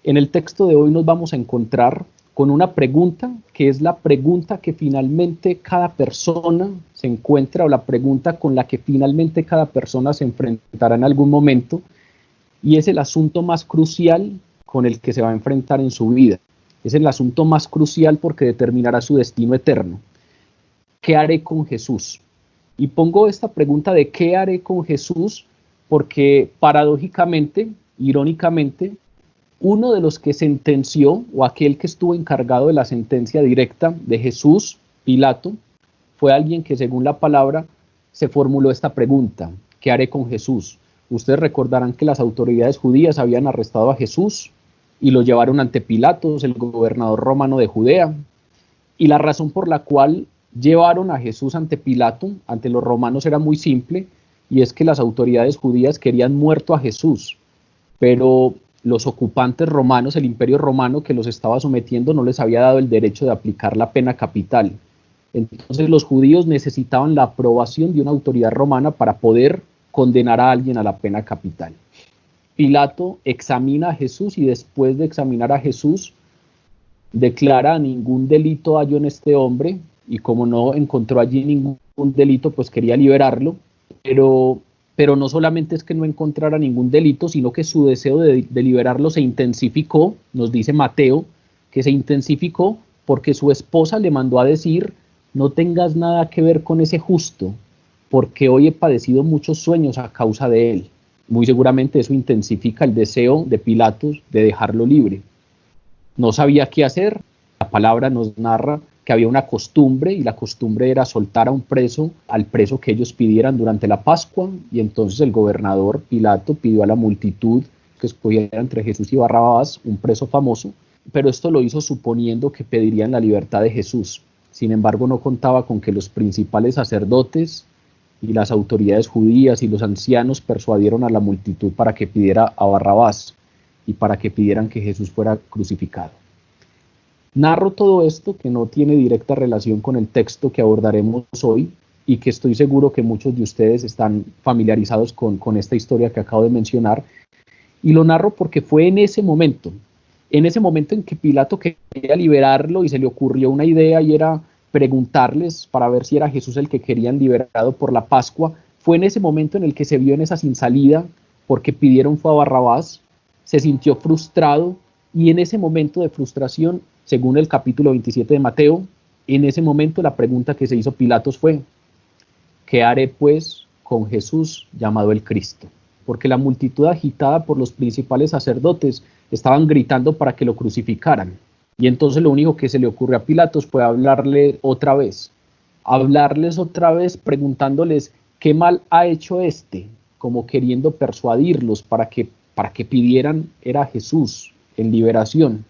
En el texto de hoy nos vamos a encontrar con una pregunta que es la pregunta que finalmente cada persona se encuentra, o la pregunta con la que finalmente cada persona se enfrentará en algún momento, y es el asunto más crucial con el que se va a enfrentar en su vida. Es el asunto más crucial porque determinará su destino eterno. ¿Qué haré con Jesús? Y pongo esta pregunta de ¿qué haré con Jesús? Porque paradójicamente, irónicamente, uno de los que sentenció, o aquel que estuvo encargado de la sentencia directa de Jesús, Pilato, fue alguien que, según la palabra, se formuló esta pregunta: ¿qué haré con Jesús? Ustedes recordarán que las autoridades judías habían arrestado a Jesús y lo llevaron ante Pilatos, el gobernador romano de Judea, y la razón por la cual llevaron a Jesús ante Pilato, ante los romanos, era muy simple, y es que las autoridades judías querían muerto a Jesús, pero los ocupantes romanos, el imperio romano que los estaba sometiendo, no les había dado el derecho de aplicar la pena capital. Entonces los judíos necesitaban la aprobación de una autoridad romana para poder condenar a alguien a la pena capital. Pilato examina a Jesús y después de examinar a Jesús, declara: ningún delito hallo en este hombre, y como no encontró allí ningún delito, pues quería liberarlo, pero no solamente es que no encontrara ningún delito, sino que su deseo de liberarlo se intensificó. Nos dice Mateo que se intensificó porque su esposa le mandó a decir: no tengas nada que ver con ese justo, porque hoy he padecido muchos sueños a causa de él. Muy seguramente eso intensifica el deseo de Pilatos de dejarlo libre. No sabía qué hacer. La palabra nos narra que había una costumbre, y la costumbre era soltar a un preso, al preso que ellos pidieran durante la Pascua, y entonces el gobernador Pilato pidió a la multitud que escogiera entre Jesús y Barrabás, un preso famoso, pero esto lo hizo suponiendo que pedirían la libertad de Jesús. Sin embargo, no contaba con que los principales sacerdotes y las autoridades judías y los ancianos persuadieron a la multitud para que pidiera a Barrabás y para que pidieran que Jesús fuera crucificado. Narro todo esto, que no tiene directa relación con el texto que abordaremos hoy, y que estoy seguro que muchos de ustedes están familiarizados con esta historia que acabo de mencionar, y lo narro porque fue en ese momento en que Pilato quería liberarlo y se le ocurrió una idea, y era preguntarles para ver si era Jesús el que querían liberado por la Pascua. Fue en ese momento en el que se vio en esa sin salida, porque pidieron fue a Barrabás, se sintió frustrado, y en ese momento de frustración, según el capítulo 27 de Mateo, en ese momento la pregunta que se hizo Pilatos fue: ¿qué haré pues con Jesús llamado el Cristo? Porque la multitud, agitada por los principales sacerdotes, estaban gritando para que lo crucificaran. Y entonces lo único que se le ocurrió a Pilatos fue hablarles otra vez preguntándoles qué mal ha hecho este, como queriendo persuadirlos para que pidieran era Jesús en liberación.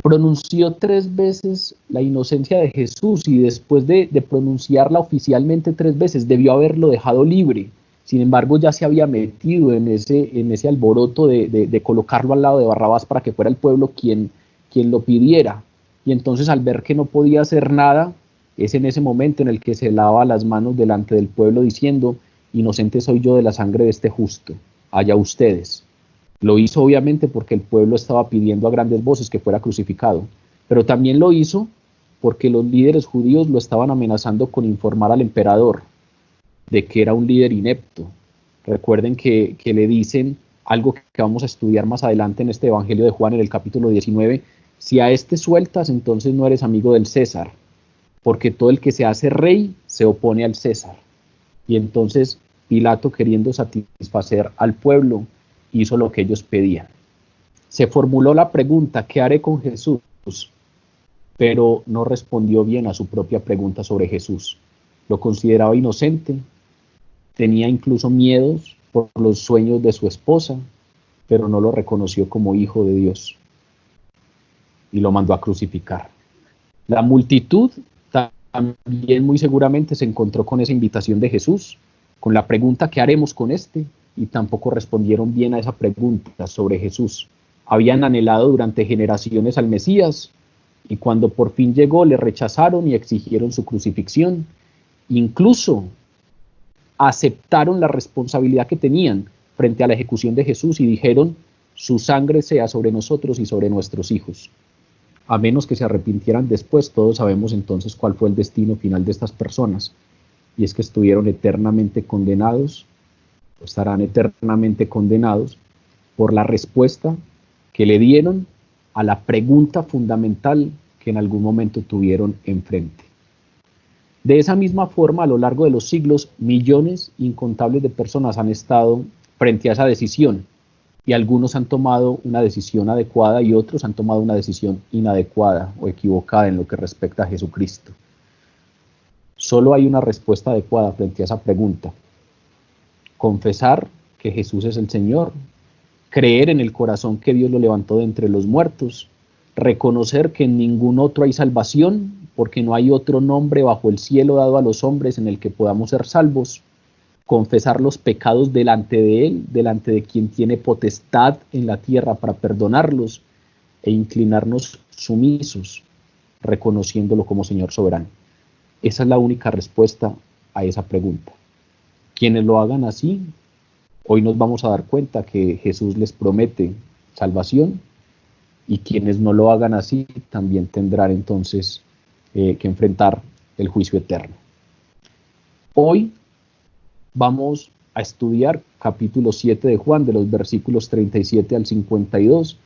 Pronunció 3 veces la inocencia de Jesús, y después de pronunciarla oficialmente 3 veces, debió haberlo dejado libre. Sin embargo, ya se había metido en ese alboroto de colocarlo al lado de Barrabás para que fuera el pueblo quien lo pidiera. Y entonces, al ver que no podía hacer nada, es en ese momento en el que se lava las manos delante del pueblo diciendo: inocente soy yo de la sangre de este justo, allá ustedes. Lo hizo obviamente porque el pueblo estaba pidiendo a grandes voces que fuera crucificado, pero también lo hizo porque los líderes judíos lo estaban amenazando con informar al emperador de que era un líder inepto. Recuerden que le dicen algo que vamos a estudiar más adelante en este Evangelio de Juan, en el capítulo 19, si a este sueltas, entonces no eres amigo del César, porque todo el que se hace rey se opone al César. Y entonces Pilato, queriendo satisfacer al pueblo, hizo lo que ellos pedían. Se formuló la pregunta: ¿qué haré con Jesús? Pero no respondió bien a su propia pregunta sobre Jesús. Lo consideraba inocente, tenía incluso miedos por los sueños de su esposa, pero no lo reconoció como hijo de Dios y lo mandó a crucificar. La multitud también muy seguramente se encontró con esa invitación de Jesús, con la pregunta: ¿qué haremos con este? Y tampoco respondieron bien a esa pregunta sobre Jesús. Habían anhelado durante generaciones al Mesías, y cuando por fin llegó le rechazaron y exigieron su crucifixión. Incluso aceptaron la responsabilidad que tenían frente a la ejecución de Jesús y dijeron: su sangre sea sobre nosotros y sobre nuestros hijos. A menos que se arrepintieran después, todos sabemos entonces cuál fue el destino final de estas personas, y es que estuvieron eternamente condenados, o estarán eternamente condenados por la respuesta que le dieron a la pregunta fundamental que en algún momento tuvieron enfrente. De esa misma forma, a lo largo de los siglos, millones incontables de personas han estado frente a esa decisión, y algunos han tomado una decisión adecuada y otros han tomado una decisión inadecuada o equivocada en lo que respecta a Jesucristo. Solo hay una respuesta adecuada frente a esa pregunta: confesar que Jesús es el Señor, creer en el corazón que Dios lo levantó de entre los muertos, reconocer que en ningún otro hay salvación, porque no hay otro nombre bajo el cielo dado a los hombres en el que podamos ser salvos, confesar los pecados delante de Él, delante de quien tiene potestad en la tierra para perdonarlos, e inclinarnos sumisos, reconociéndolo como Señor soberano. Esa es la única respuesta a esa pregunta. Quienes lo hagan así, hoy nos vamos a dar cuenta que Jesús les promete salvación, y quienes no lo hagan así también tendrán entonces que enfrentar el juicio eterno. Hoy vamos a estudiar capítulo 7 de Juan, de los versículos 37 al 52,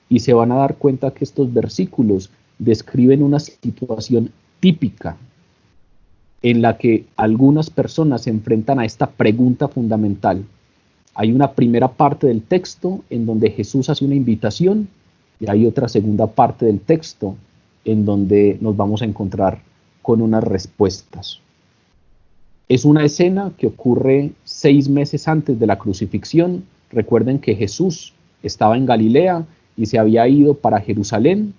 y se van a dar cuenta que estos versículos describen una situación típica en la que algunas personas se enfrentan a esta pregunta fundamental. Hay una primera parte del texto en donde Jesús hace una invitación, y hay otra segunda parte del texto en donde nos vamos a encontrar con unas respuestas. Es una escena que ocurre 6 meses antes de la crucifixión. Recuerden que Jesús estaba en Galilea y se había ido para Jerusalén.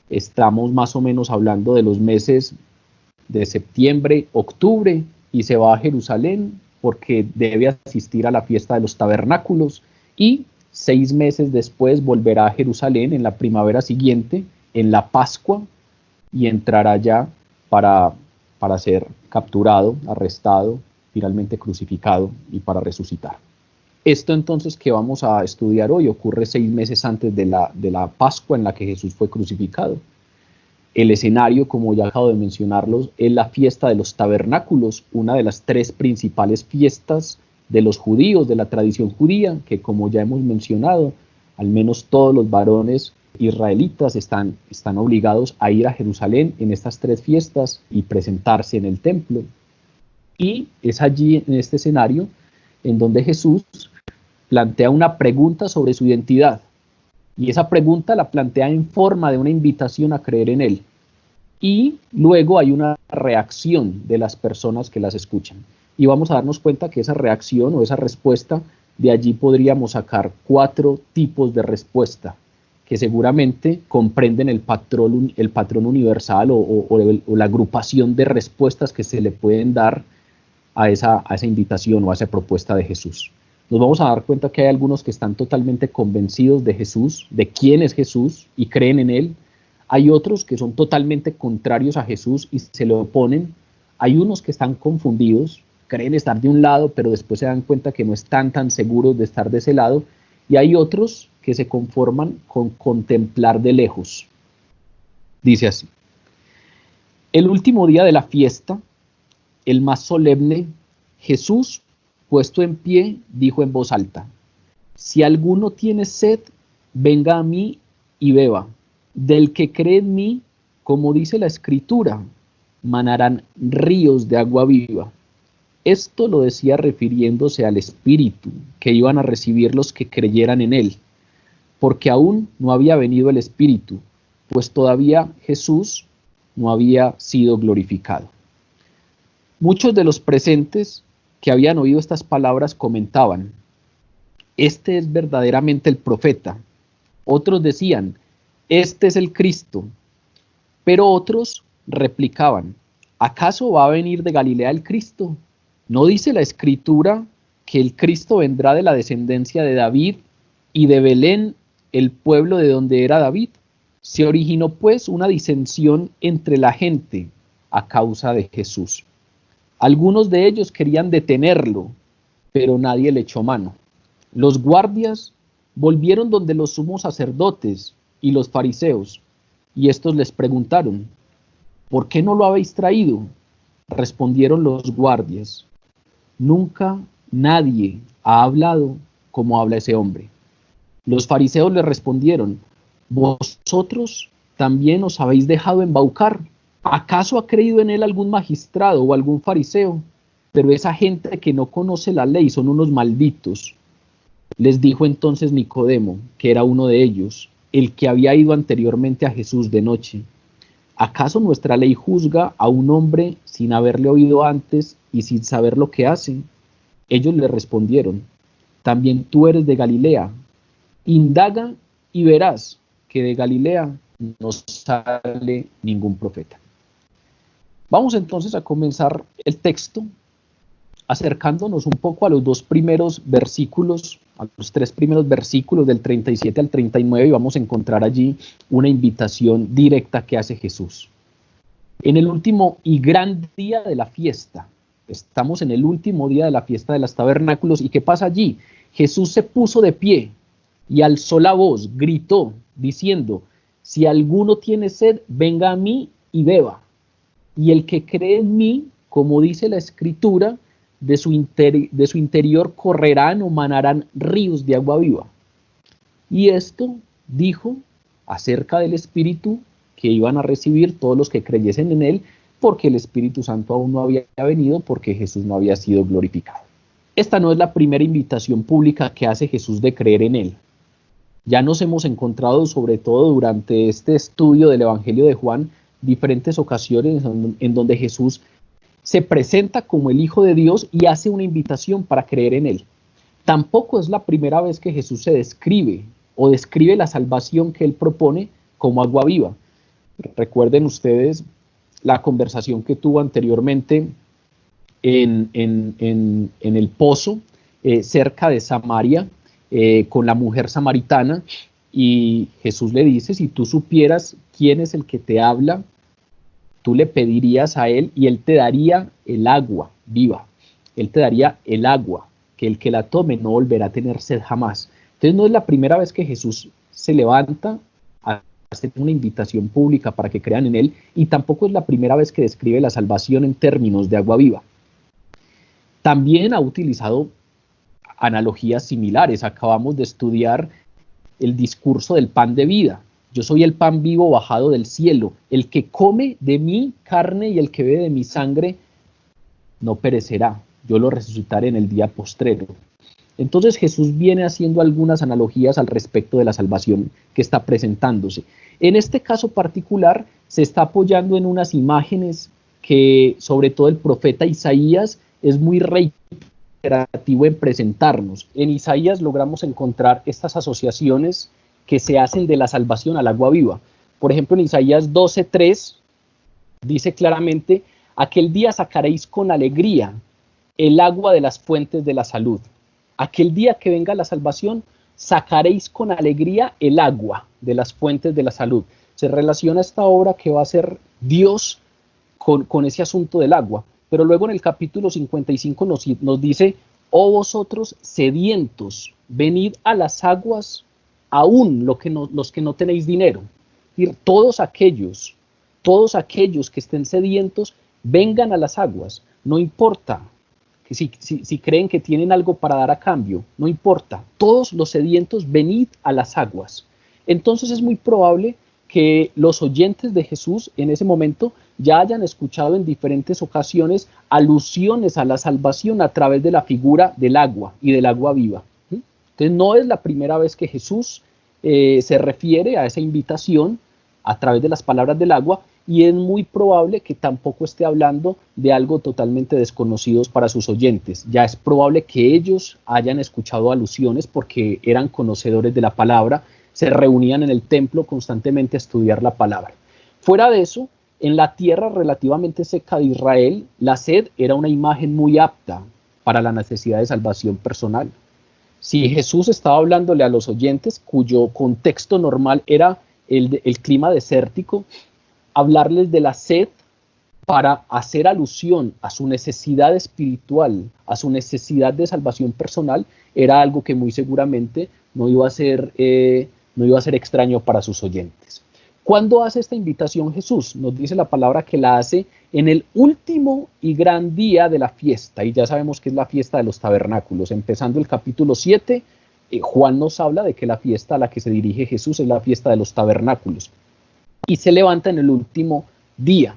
Estamos más o menos hablando de los meses de septiembre, octubre, y se va a Jerusalén porque debe asistir a la fiesta de los tabernáculos, y 6 meses después volverá a Jerusalén en la primavera siguiente, en la Pascua, y entrará ya para ser capturado, arrestado, finalmente crucificado y para resucitar. Esto entonces que vamos a estudiar hoy ocurre 6 meses antes de la Pascua en la que Jesús fue crucificado. El escenario, como ya acabo de mencionarlos, es la fiesta de los tabernáculos, una de las 3 principales fiestas de los judíos, de la tradición judía, que como ya hemos mencionado, al menos todos los varones israelitas están obligados a ir a Jerusalén en estas 3 fiestas y presentarse en el templo. Y es allí, en este escenario, en donde Jesús plantea una pregunta sobre su identidad. Y esa pregunta la plantea en forma de una invitación a creer en Él. Y luego hay una reacción de las personas que las escuchan. Y vamos a darnos cuenta que esa reacción o esa respuesta, de allí podríamos sacar 4 tipos de respuesta que seguramente comprenden el patrón universal o la agrupación de respuestas que se le pueden dar a esa invitación o a esa propuesta de Jesús. Nos vamos a dar cuenta que hay algunos que están totalmente convencidos de Jesús, de quién es Jesús, y creen en Él. Hay otros que son totalmente contrarios a Jesús y se le oponen. Hay unos que están confundidos, creen estar de un lado, pero después se dan cuenta que no están tan seguros de estar de ese lado. Y hay otros que se conforman con contemplar de lejos. Dice así: el último día de la fiesta, el más solemne, Jesús, puesto en pie, dijo en voz alta: si alguno tiene sed, venga a mí y beba. Del que cree en mí, como dice la Escritura, manarán ríos de agua viva. Esto lo decía refiriéndose al Espíritu que iban a recibir los que creyeran en Él, porque aún no había venido el Espíritu, pues todavía Jesús no había sido glorificado. Muchos de los presentes que habían oído estas palabras comentaban: este es verdaderamente el profeta. Otros decían: este es el Cristo. Pero otros replicaban: ¿acaso va a venir de Galilea el Cristo? ¿No dice la Escritura que el Cristo vendrá de la descendencia de David y de Belén, el pueblo de donde era David? Se originó pues una disensión entre la gente a causa de Jesús. Algunos de ellos querían detenerlo, pero nadie le echó mano. Los guardias Volvieron donde los sumos sacerdotes y los fariseos, y estos les preguntaron: ¿por qué no lo habéis traído? Respondieron los guardias: nunca nadie ha hablado como habla ese hombre. Los fariseos le respondieron: ¿vosotros también os habéis dejado embaucar? ¿Acaso ha creído en él algún magistrado o algún fariseo? Pero esa gente que no conoce la ley son unos malditos. Les dijo entonces Nicodemo, que era uno de ellos, el que había ido anteriormente a Jesús de noche: ¿acaso nuestra ley juzga a un hombre sin haberle oído antes y sin saber lo que hace? Ellos le respondieron: también tú eres de Galilea. Indaga y verás que de Galilea no sale ningún profeta. Vamos entonces a comenzar el texto acercándonos un poco a los dos primeros versículos, a los tres primeros versículos del 37 al 39, y vamos a encontrar allí una invitación directa que hace Jesús. En el último y gran día de la fiesta, estamos en el último día de la fiesta de los tabernáculos, ¿y qué pasa allí? Jesús se puso de pie y alzó la voz, gritó, diciendo: si alguno tiene sed, venga a mí y beba. Y el que cree en mí, como dice la Escritura, de su interior correrán o manarán ríos de agua viva. Y esto dijo acerca del Espíritu que iban a recibir todos los que creyesen en él, porque el Espíritu Santo aún no había venido, porque Jesús no había sido glorificado. Esta no es la primera invitación pública que hace Jesús de creer en él. Ya nos hemos encontrado, sobre todo durante este estudio del Evangelio de Juan, diferentes ocasiones en donde Jesús se presenta como el Hijo de Dios y hace una invitación para creer en él. Tampoco es la primera vez que Jesús se describe o describe la salvación que él propone como agua viva. Recuerden ustedes la conversación que tuvo anteriormente en el pozo cerca de Samaria con la mujer samaritana, y Jesús le dice: si tú supieras quién es el que te habla, tú le pedirías a él y él te daría el agua viva. Él te daría el agua, que el que la tome no volverá a tener sed jamás. Entonces no es la primera vez que Jesús se levanta a hacer una invitación pública para que crean en él, y tampoco es la primera vez que describe la salvación en términos de agua viva. También ha utilizado analogías similares. Acabamos de estudiar el discurso del pan de vida. Yo soy el pan vivo bajado del cielo. El que come de mi carne y el que bebe de mi sangre no perecerá. Yo lo resucitaré en el día postrero. Entonces Jesús viene haciendo algunas analogías al respecto de la salvación que está presentándose. En este caso particular se está apoyando en unas imágenes que sobre todo el profeta Isaías es muy reiterativo en presentarnos. En Isaías logramos encontrar estas asociaciones que se hacen de la salvación al agua viva. Por ejemplo, en Isaías 12:3 dice claramente: aquel día sacaréis con alegría el agua de las fuentes de la salud. Aquel día que venga la salvación, sacaréis con alegría el agua de las fuentes de la salud. Se relaciona esta obra que va a hacer Dios con ese asunto del agua. Pero luego en el capítulo 55 nos dice: oh vosotros sedientos, venid a las aguas, aún los que no tenéis dinero. Es decir, todos aquellos que estén sedientos, vengan a las aguas. No importa que si creen que tienen algo para dar a cambio, no importa. Todos los sedientos, venid a las aguas. Entonces es muy probable que los oyentes de Jesús en ese momento ya hayan escuchado en diferentes ocasiones alusiones a la salvación a través de la figura del agua y del agua viva. Entonces no es la primera vez que Jesús se refiere a esa invitación a través de las palabras del agua, y es muy probable que tampoco esté hablando de algo totalmente desconocido para sus oyentes. Ya es probable que ellos hayan escuchado alusiones porque eran conocedores de la palabra, se reunían en el templo constantemente a estudiar la palabra. Fuera de eso, en la tierra relativamente seca de Israel, la sed era una imagen muy apta para la necesidad de salvación personal. Si Jesús estaba hablándole a los oyentes cuyo contexto normal era el clima desértico, hablarles de la sed para hacer alusión a su necesidad espiritual, a su necesidad de salvación personal, era algo que muy seguramente no iba a ser extraño para sus oyentes. ¿Cuándo hace esta invitación Jesús? Nos dice la palabra que la hace en el último y gran día de la fiesta, y ya sabemos que es la fiesta de los tabernáculos. Empezando el capítulo 7, Juan nos habla de que la fiesta a la que se dirige Jesús es la fiesta de los tabernáculos, y se levanta en el último día.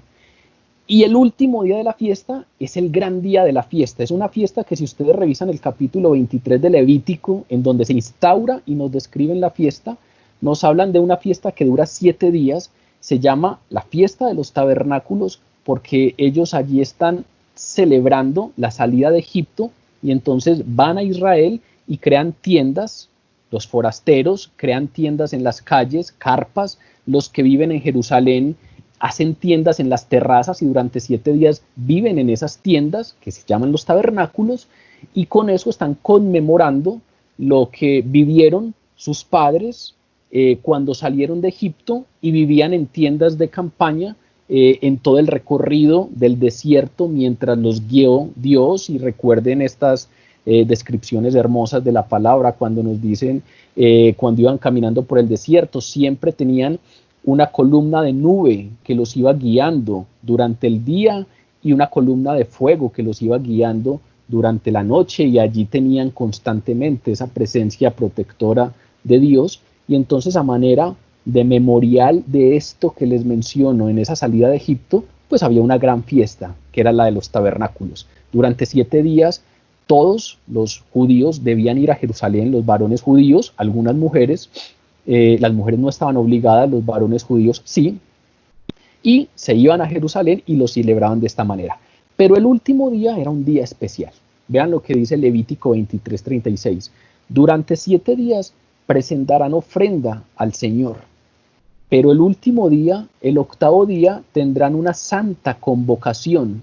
Y el último día de la fiesta es el gran día de la fiesta. Es una fiesta que, si ustedes revisan el capítulo 23 de Levítico, en donde se instaura y nos describen la fiesta, nos hablan de una fiesta que dura 7 días, se llama la fiesta de los tabernáculos, porque ellos allí están celebrando la salida de Egipto, y entonces van a Israel y crean tiendas. Los forasteros crean tiendas en las calles, carpas. Los que viven en Jerusalén hacen tiendas en las terrazas y durante 7 días viven en esas tiendas que se llaman los tabernáculos, y con eso están conmemorando lo que vivieron sus padres cuando salieron de Egipto y vivían en tiendas de campaña en todo el recorrido del desierto mientras los guió Dios. Y recuerden estas descripciones hermosas de la palabra cuando nos dicen cuando iban caminando por el desierto, siempre tenían una columna de nube que los iba guiando durante el día y una columna de fuego que los iba guiando durante la noche, y allí tenían constantemente esa presencia protectora de Dios. Y entonces, a manera de memorial de esto que les menciono en esa salida de Egipto, pues había una gran fiesta que era la de los tabernáculos. Durante 7 días todos los judíos debían ir a Jerusalén, los varones judíos, algunas mujeres. Las mujeres no estaban obligadas, los varones judíos sí, y se iban a Jerusalén y lo celebraban de esta manera. Pero el último día era un día especial. Vean lo que dice Levítico 23:36. Durante 7 días presentarán ofrenda al Señor, pero el último día, el 8º día, tendrán una santa convocación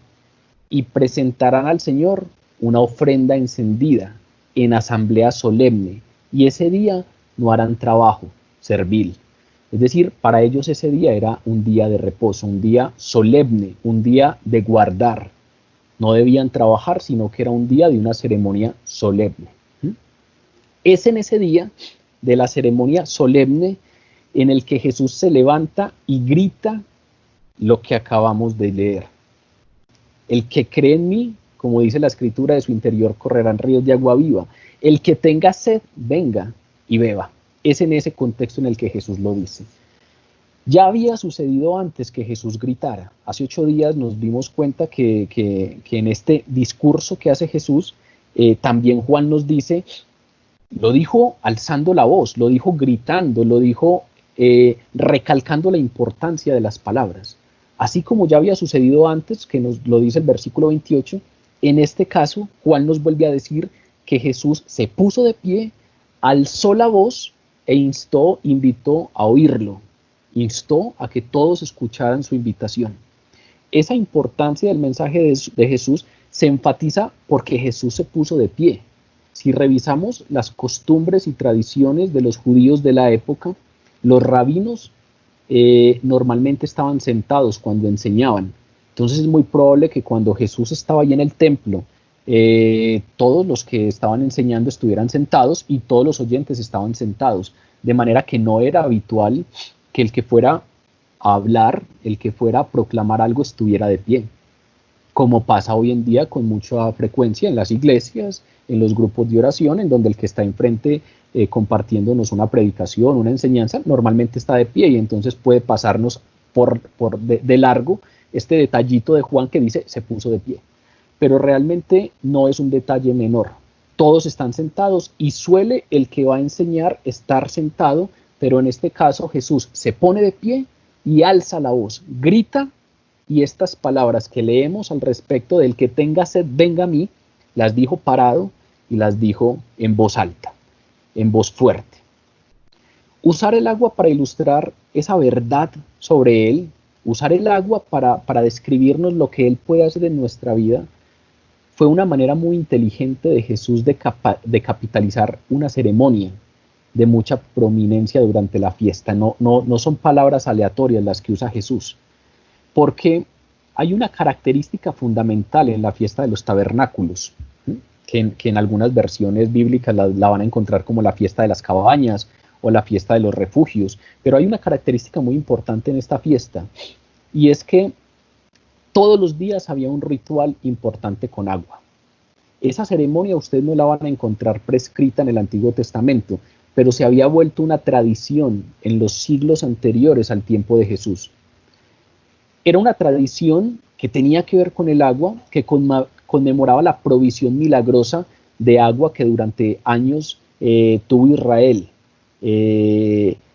y presentarán al Señor una ofrenda encendida en asamblea solemne, y ese día no harán trabajo servil. Es decir, para ellos ese día era un día de reposo, un día solemne, un día de guardar. No debían trabajar, sino que era un día de una ceremonia solemne. Es en ese día de la ceremonia solemne en el que Jesús se levanta y grita lo que acabamos de leer. El que cree en mí, como dice la escritura, de su interior correrán ríos de agua viva. El que tenga sed, venga y beba. Es en ese contexto en el que Jesús lo dice. Ya había sucedido antes que Jesús gritara. Hace 8 días nos dimos cuenta que en este discurso que hace Jesús, también Juan nos dice, lo dijo alzando la voz, lo dijo gritando, lo dijo recalcando la importancia de las palabras. Así como ya había sucedido antes, que nos lo dice el versículo 28, en este caso Juan nos vuelve a decir que Jesús se puso de pie, alzó la voz e invitó a oírlo. Instó a que todos escucharan su invitación. Esa importancia del mensaje de Jesús se enfatiza porque Jesús se puso de pie. Si revisamos las costumbres y tradiciones de los judíos de la época, los rabinos normalmente estaban sentados cuando enseñaban. Entonces es muy probable que cuando Jesús estaba ahí en el templo, todos los que estaban enseñando estuvieran sentados y todos los oyentes estaban sentados, de manera que no era habitual que el que fuera a hablar, el que fuera a proclamar algo estuviera de pie, como pasa hoy en día con mucha frecuencia en las iglesias, en los grupos de oración, en donde el que está enfrente compartiéndonos una predicación, una enseñanza, normalmente está de pie, y entonces puede pasarnos de largo este detallito de Juan que dice se puso de pie. Pero realmente no es un detalle menor. Todos están sentados y suele el que va a enseñar estar sentado, pero en este caso Jesús se pone de pie y alza la voz, grita, y estas palabras que leemos al respecto del que tenga sed, venga a mí, las dijo parado y las dijo en voz alta, en voz fuerte. Usar el agua para ilustrar esa verdad sobre Él, usar el agua para describirnos lo que Él puede hacer en nuestra vida, fue una manera muy inteligente de Jesús de capitalizar una ceremonia de mucha prominencia durante la fiesta. No son palabras aleatorias las que usa Jesús, porque hay una característica fundamental en la fiesta de los tabernáculos. que en algunas versiones bíblicas la van a encontrar como la fiesta de las cabañas o la fiesta de los refugios. Pero hay una característica muy importante en esta fiesta, y es que todos los días había un ritual importante con agua. Esa ceremonia ustedes no la van a encontrar prescrita en el Antiguo Testamento, pero se había vuelto una tradición en los siglos anteriores al tiempo de Jesús. Era una tradición que tenía que ver con el agua, que conmemoraba la provisión milagrosa de agua que durante años tuvo Israel,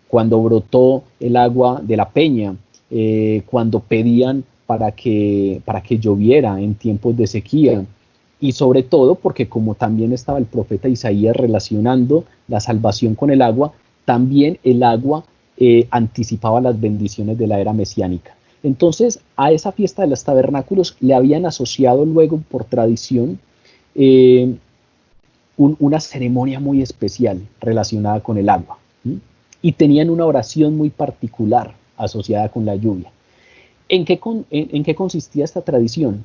cuando brotó el agua de la peña, cuando pedían para que lloviera en tiempos de sequía, y sobre todo porque como también estaba el profeta Isaías relacionando la salvación con el agua, también el agua anticipaba las bendiciones de la era mesiánica. Entonces a esa fiesta de los tabernáculos le habían asociado luego por tradición una ceremonia muy especial relacionada con el agua, ¿sí? Y tenían una oración muy particular asociada con la lluvia. ¿En qué consistía esta tradición?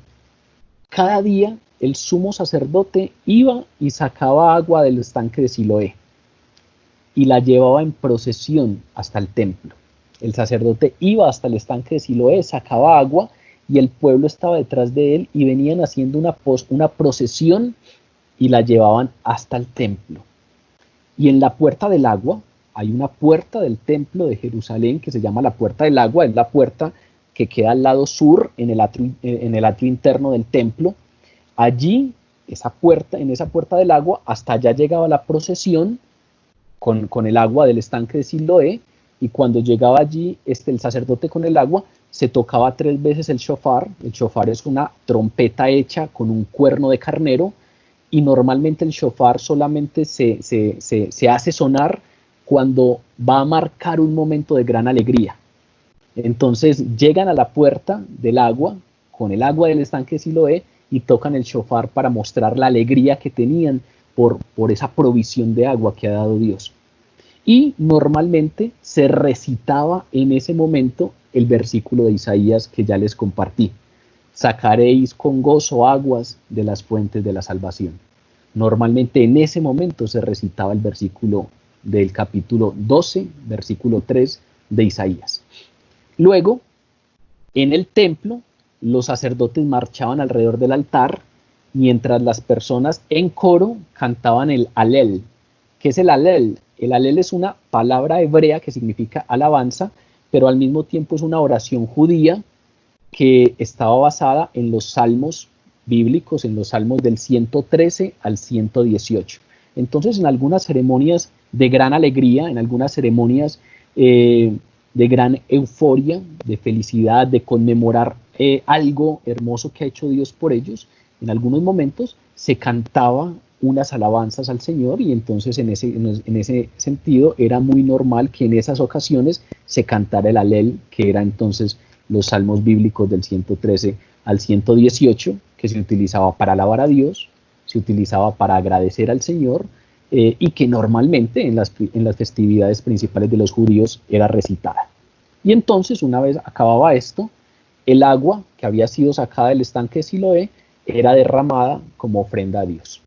Cada día el sumo sacerdote iba y sacaba agua del estanque de Siloé y la llevaba en procesión hasta el templo. El sacerdote iba hasta el estanque de Siloé, sacaba agua y el pueblo estaba detrás de él y venían haciendo una procesión y la llevaban hasta el templo. Y en la puerta del agua, hay una puerta del templo de Jerusalén que se llama la puerta del agua, es la puerta que queda al lado sur en el atrio interno del templo. Allí, en esa puerta del agua, hasta allá llegaba la procesión con el agua del estanque de Siloé, y cuando llegaba allí el sacerdote con el agua, se tocaba 3 veces el shofar. El shofar es una trompeta hecha con un cuerno de carnero, y normalmente el shofar solamente se hace sonar cuando va a marcar un momento de gran alegría. Entonces llegan a la puerta del agua, con el agua del estanque de Siloé, y tocan el shofar para mostrar la alegría que tenían por esa provisión de agua que ha dado Dios. Y normalmente se recitaba en ese momento el versículo de Isaías que ya les compartí: sacaréis con gozo aguas de las fuentes de la salvación. Normalmente en ese momento se recitaba el versículo del capítulo 12, versículo 3 de Isaías. Luego, en el templo, los sacerdotes marchaban alrededor del altar, mientras las personas en coro cantaban el Alel. ¿Qué es el Alel? El Alel es una palabra hebrea que significa alabanza, pero al mismo tiempo es una oración judía que estaba basada en los salmos bíblicos, en los salmos del 113 al 118. Entonces, en algunas ceremonias de gran alegría, en algunas ceremonias de gran euforia, de felicidad, de conmemorar algo hermoso que ha hecho Dios por ellos, en algunos momentos se cantaba unas alabanzas al Señor, y entonces en ese sentido era muy normal que en esas ocasiones se cantara el Alel, que era entonces los salmos bíblicos del 113 al 118, que se utilizaba para alabar a Dios, se utilizaba para agradecer al Señor, y que normalmente en las festividades principales de los judíos era recitada. Y entonces, una vez acababa esto, el agua que había sido sacada del estanque de Siloé era derramada como ofrenda a Dios.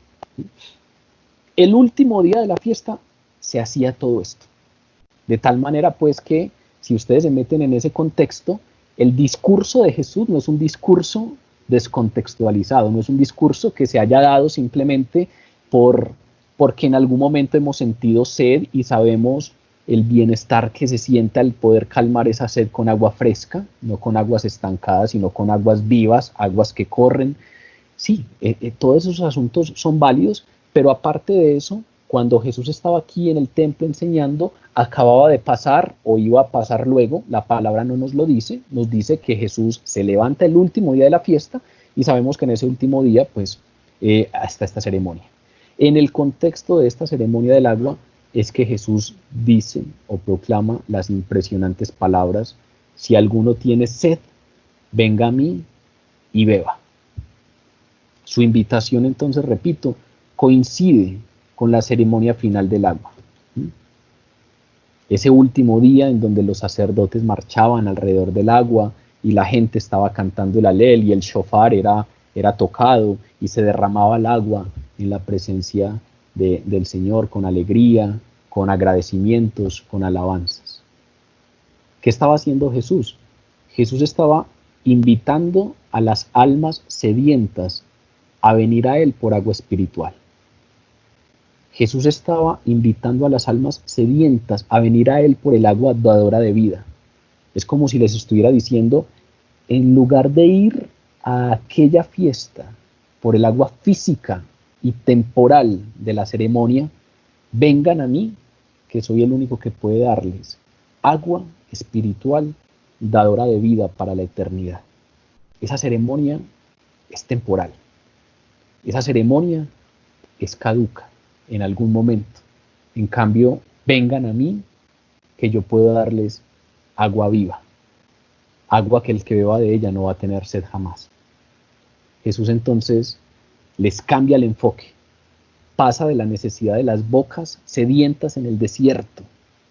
El último día de la fiesta se hacía todo esto. De tal manera pues que, si ustedes se meten en ese contexto, el discurso de Jesús no es un discurso descontextualizado, no es un discurso que se haya dado simplemente porque en algún momento hemos sentido sed y sabemos el bienestar que se siente al poder calmar esa sed con agua fresca, no con aguas estancadas, sino con aguas vivas, aguas que corren. Sí, todos esos asuntos son válidos, pero aparte de eso, cuando Jesús estaba aquí en el templo enseñando, acababa de pasar o iba a pasar luego, la palabra no nos lo dice, nos dice que Jesús se levanta el último día de la fiesta, y sabemos que en ese último día pues está esta ceremonia. En el contexto de esta ceremonia del agua es que Jesús dice o proclama las impresionantes palabras: si alguno tiene sed, venga a mí y beba. Su invitación, entonces, repito, coincide con la ceremonia final del agua. Ese último día en donde los sacerdotes marchaban alrededor del agua y la gente estaba cantando el Alel y el shofar era tocado y se derramaba el agua en la presencia del Señor, con alegría, con agradecimientos, con alabanzas. ¿Qué estaba haciendo Jesús? Jesús estaba invitando a las almas sedientas a venir a Él por agua espiritual. Jesús estaba invitando a las almas sedientas a venir a Él por el agua dadora de vida. Es como si les estuviera diciendo, en lugar de ir a aquella fiesta por el agua física y temporal de la ceremonia, vengan a mí, que soy el único que puede darles agua espiritual, dadora de vida para la eternidad. Esa ceremonia es temporal. Esa ceremonia es caduca en algún momento. En cambio, vengan a mí, que yo puedo darles agua viva. Agua que el que beba de ella no va a tener sed jamás. Jesús entonces les cambia el enfoque. Pasa de la necesidad de las bocas sedientas en el desierto,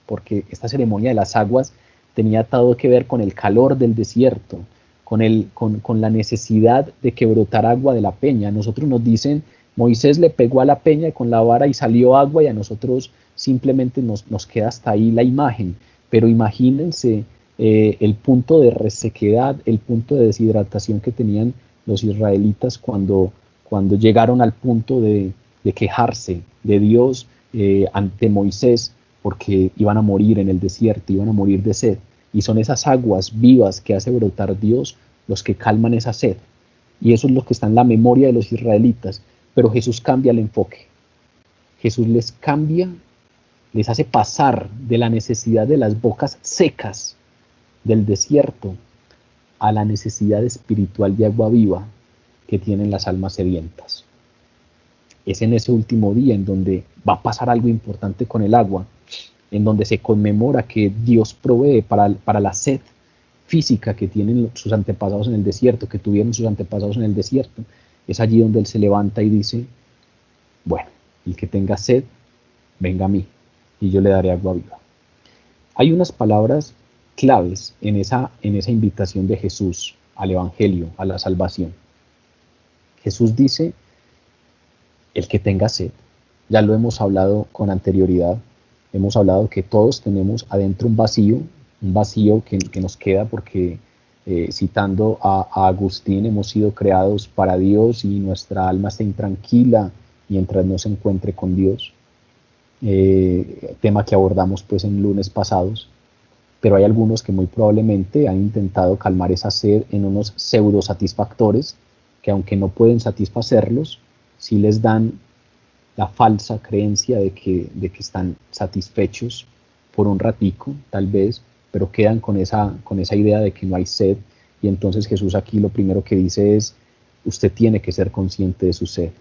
porque esta ceremonia de las aguas tenía todo que ver con el calor del desierto, con la necesidad de que brotara agua de la peña. A nosotros nos dicen, Moisés le pegó a la peña con la vara y salió agua, y a nosotros simplemente nos queda hasta ahí la imagen. Pero imagínense el punto de resequedad, el punto de deshidratación que tenían los israelitas cuando llegaron al punto de quejarse de Dios ante Moisés, porque iban a morir en el desierto, iban a morir de sed. Y son esas aguas vivas que hace brotar Dios los que calman esa sed. Y eso es lo que está en la memoria de los israelitas. Pero Jesús cambia el enfoque. Jesús les cambia, les hace pasar de la necesidad de las bocas secas del desierto a la necesidad espiritual de agua viva que tienen las almas sedientas. Es en ese último día en donde va a pasar algo importante con el agua, en donde se conmemora que Dios provee para la sed física que tienen sus antepasados en el desierto, que tuvieron sus antepasados en el desierto. Es allí donde Él se levanta y dice, bueno, el que tenga sed, venga a mí, y yo le daré agua viva. Hay unas palabras claves en esa invitación de Jesús al Evangelio, a la salvación. Jesús dice, el que tenga sed. Ya lo hemos hablado con anterioridad. Hemos hablado que todos tenemos adentro un vacío que nos queda porque, citando a Agustín, hemos sido creados para Dios y nuestra alma está intranquila mientras no se encuentre con Dios. Tema que abordamos pues en lunes pasados. Pero hay algunos que muy probablemente han intentado calmar esa sed en unos pseudo satisfactores que, aunque no pueden satisfacerlos, sí les dan la falsa creencia de que están satisfechos por un ratico, tal vez, pero quedan con esa idea de que no hay sed. Y entonces Jesús aquí lo primero que dice es, usted tiene que ser consciente de su sed.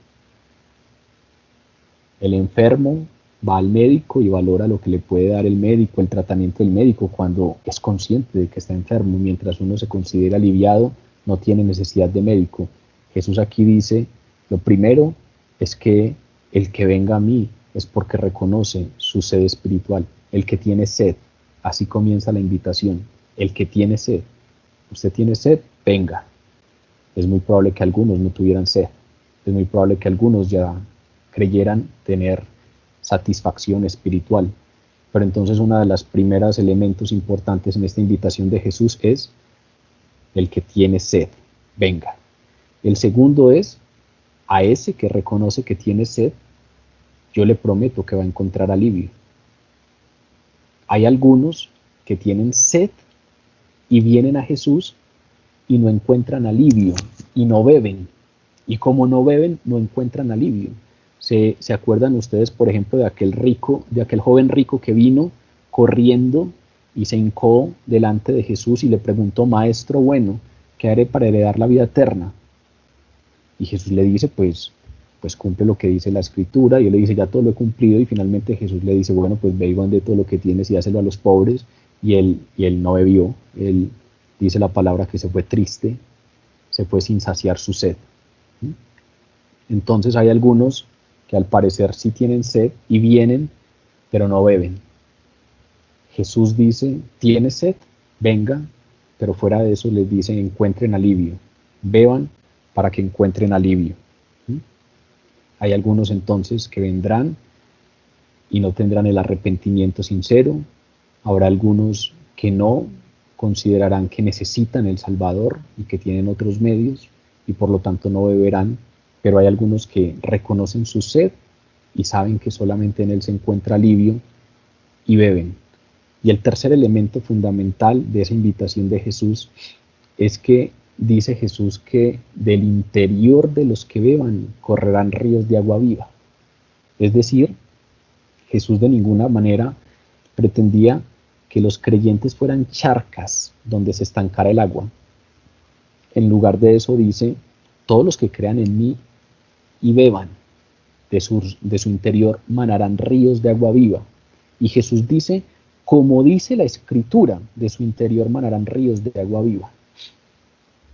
El enfermo va al médico y valora lo que le puede dar el médico, el tratamiento del médico, cuando es consciente de que está enfermo. Mientras uno se considera aliviado, no tiene necesidad de médico. Jesús aquí dice, lo primero es que el que venga a mí es porque reconoce su sed espiritual. El que tiene sed, así comienza la invitación. El que tiene sed, usted tiene sed, venga. Es muy probable que algunos no tuvieran sed. Es muy probable que algunos ya creyeran tener satisfacción espiritual. Pero entonces uno de los primeros elementos importantes en esta invitación de Jesús es el que tiene sed, venga. El segundo es, a ese que reconoce que tiene sed, yo le prometo que va a encontrar alivio. Hay algunos que tienen sed y vienen a Jesús y no encuentran alivio y no beben. Y como no beben, no encuentran alivio. ¿Se acuerdan ustedes, por ejemplo, de aquel joven rico que vino corriendo y se hincó delante de Jesús y le preguntó, maestro bueno, ¿qué haré para heredar la vida eterna? Y Jesús le dice, pues cumple lo que dice la Escritura. Y él le dice, ya todo lo he cumplido. Y finalmente Jesús le dice, bueno, pues ve y vende todo lo que tienes y dáselo a los pobres. Y él no bebió. Él dice la palabra que se fue triste, se fue sin saciar su sed. Entonces hay algunos que al parecer sí tienen sed y vienen, pero no beben. Jesús dice, ¿tienes sed? Venga, pero fuera de eso les dice, encuentren alivio. Beban para que encuentren alivio. Hay algunos entonces que vendrán y no tendrán el arrepentimiento sincero. Habrá algunos que no considerarán que necesitan el Salvador y que tienen otros medios y por lo tanto no beberán, pero hay algunos que reconocen su sed y saben que solamente en Él se encuentra alivio y beben. Y el tercer elemento fundamental de esa invitación de Jesús es que dice Jesús que del interior de los que beban correrán ríos de agua viva. Es decir, Jesús de ninguna manera pretendía que los creyentes fueran charcas donde se estancara el agua. En lugar de eso dice, todos los que crean en mí y beban, de su interior manarán ríos de agua viva. Y Jesús dice, como dice la Escritura, de su interior manarán ríos de agua viva.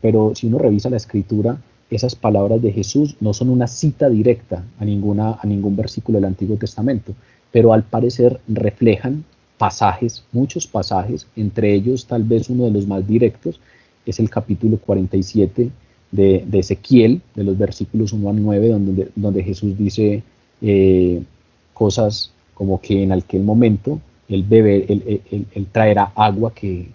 Pero si uno revisa la Escritura, esas palabras de Jesús no son una cita directa a ningún versículo del Antiguo Testamento, pero al parecer reflejan pasajes, muchos pasajes, entre ellos tal vez uno de los más directos, es el capítulo 47 de Ezequiel, de los versículos 1 al 9, donde Jesús dice cosas como que en aquel momento él traerá agua que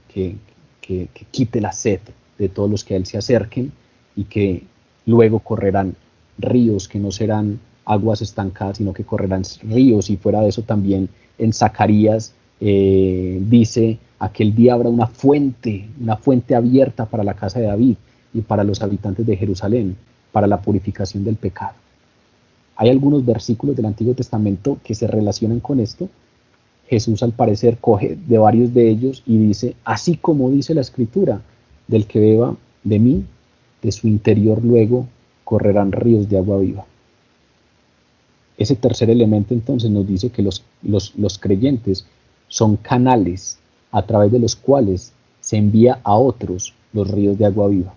quite la sed de todos los que a él se acerquen y que luego correrán ríos que no serán aguas estancadas, sino que correrán ríos. Y fuera de eso también en Zacarías dice, aquel día habrá una fuente abierta para la casa de David y para los habitantes de Jerusalén, para la purificación del pecado. Hay algunos versículos del Antiguo Testamento que se relacionan con esto. Jesús al parecer coge de varios de ellos y dice, así como dice la Escritura, del que beba de mí, de su interior luego correrán ríos de agua viva. Ese tercer elemento entonces nos dice que los creyentes son canales a través de los cuales se envía a otros los ríos de agua viva.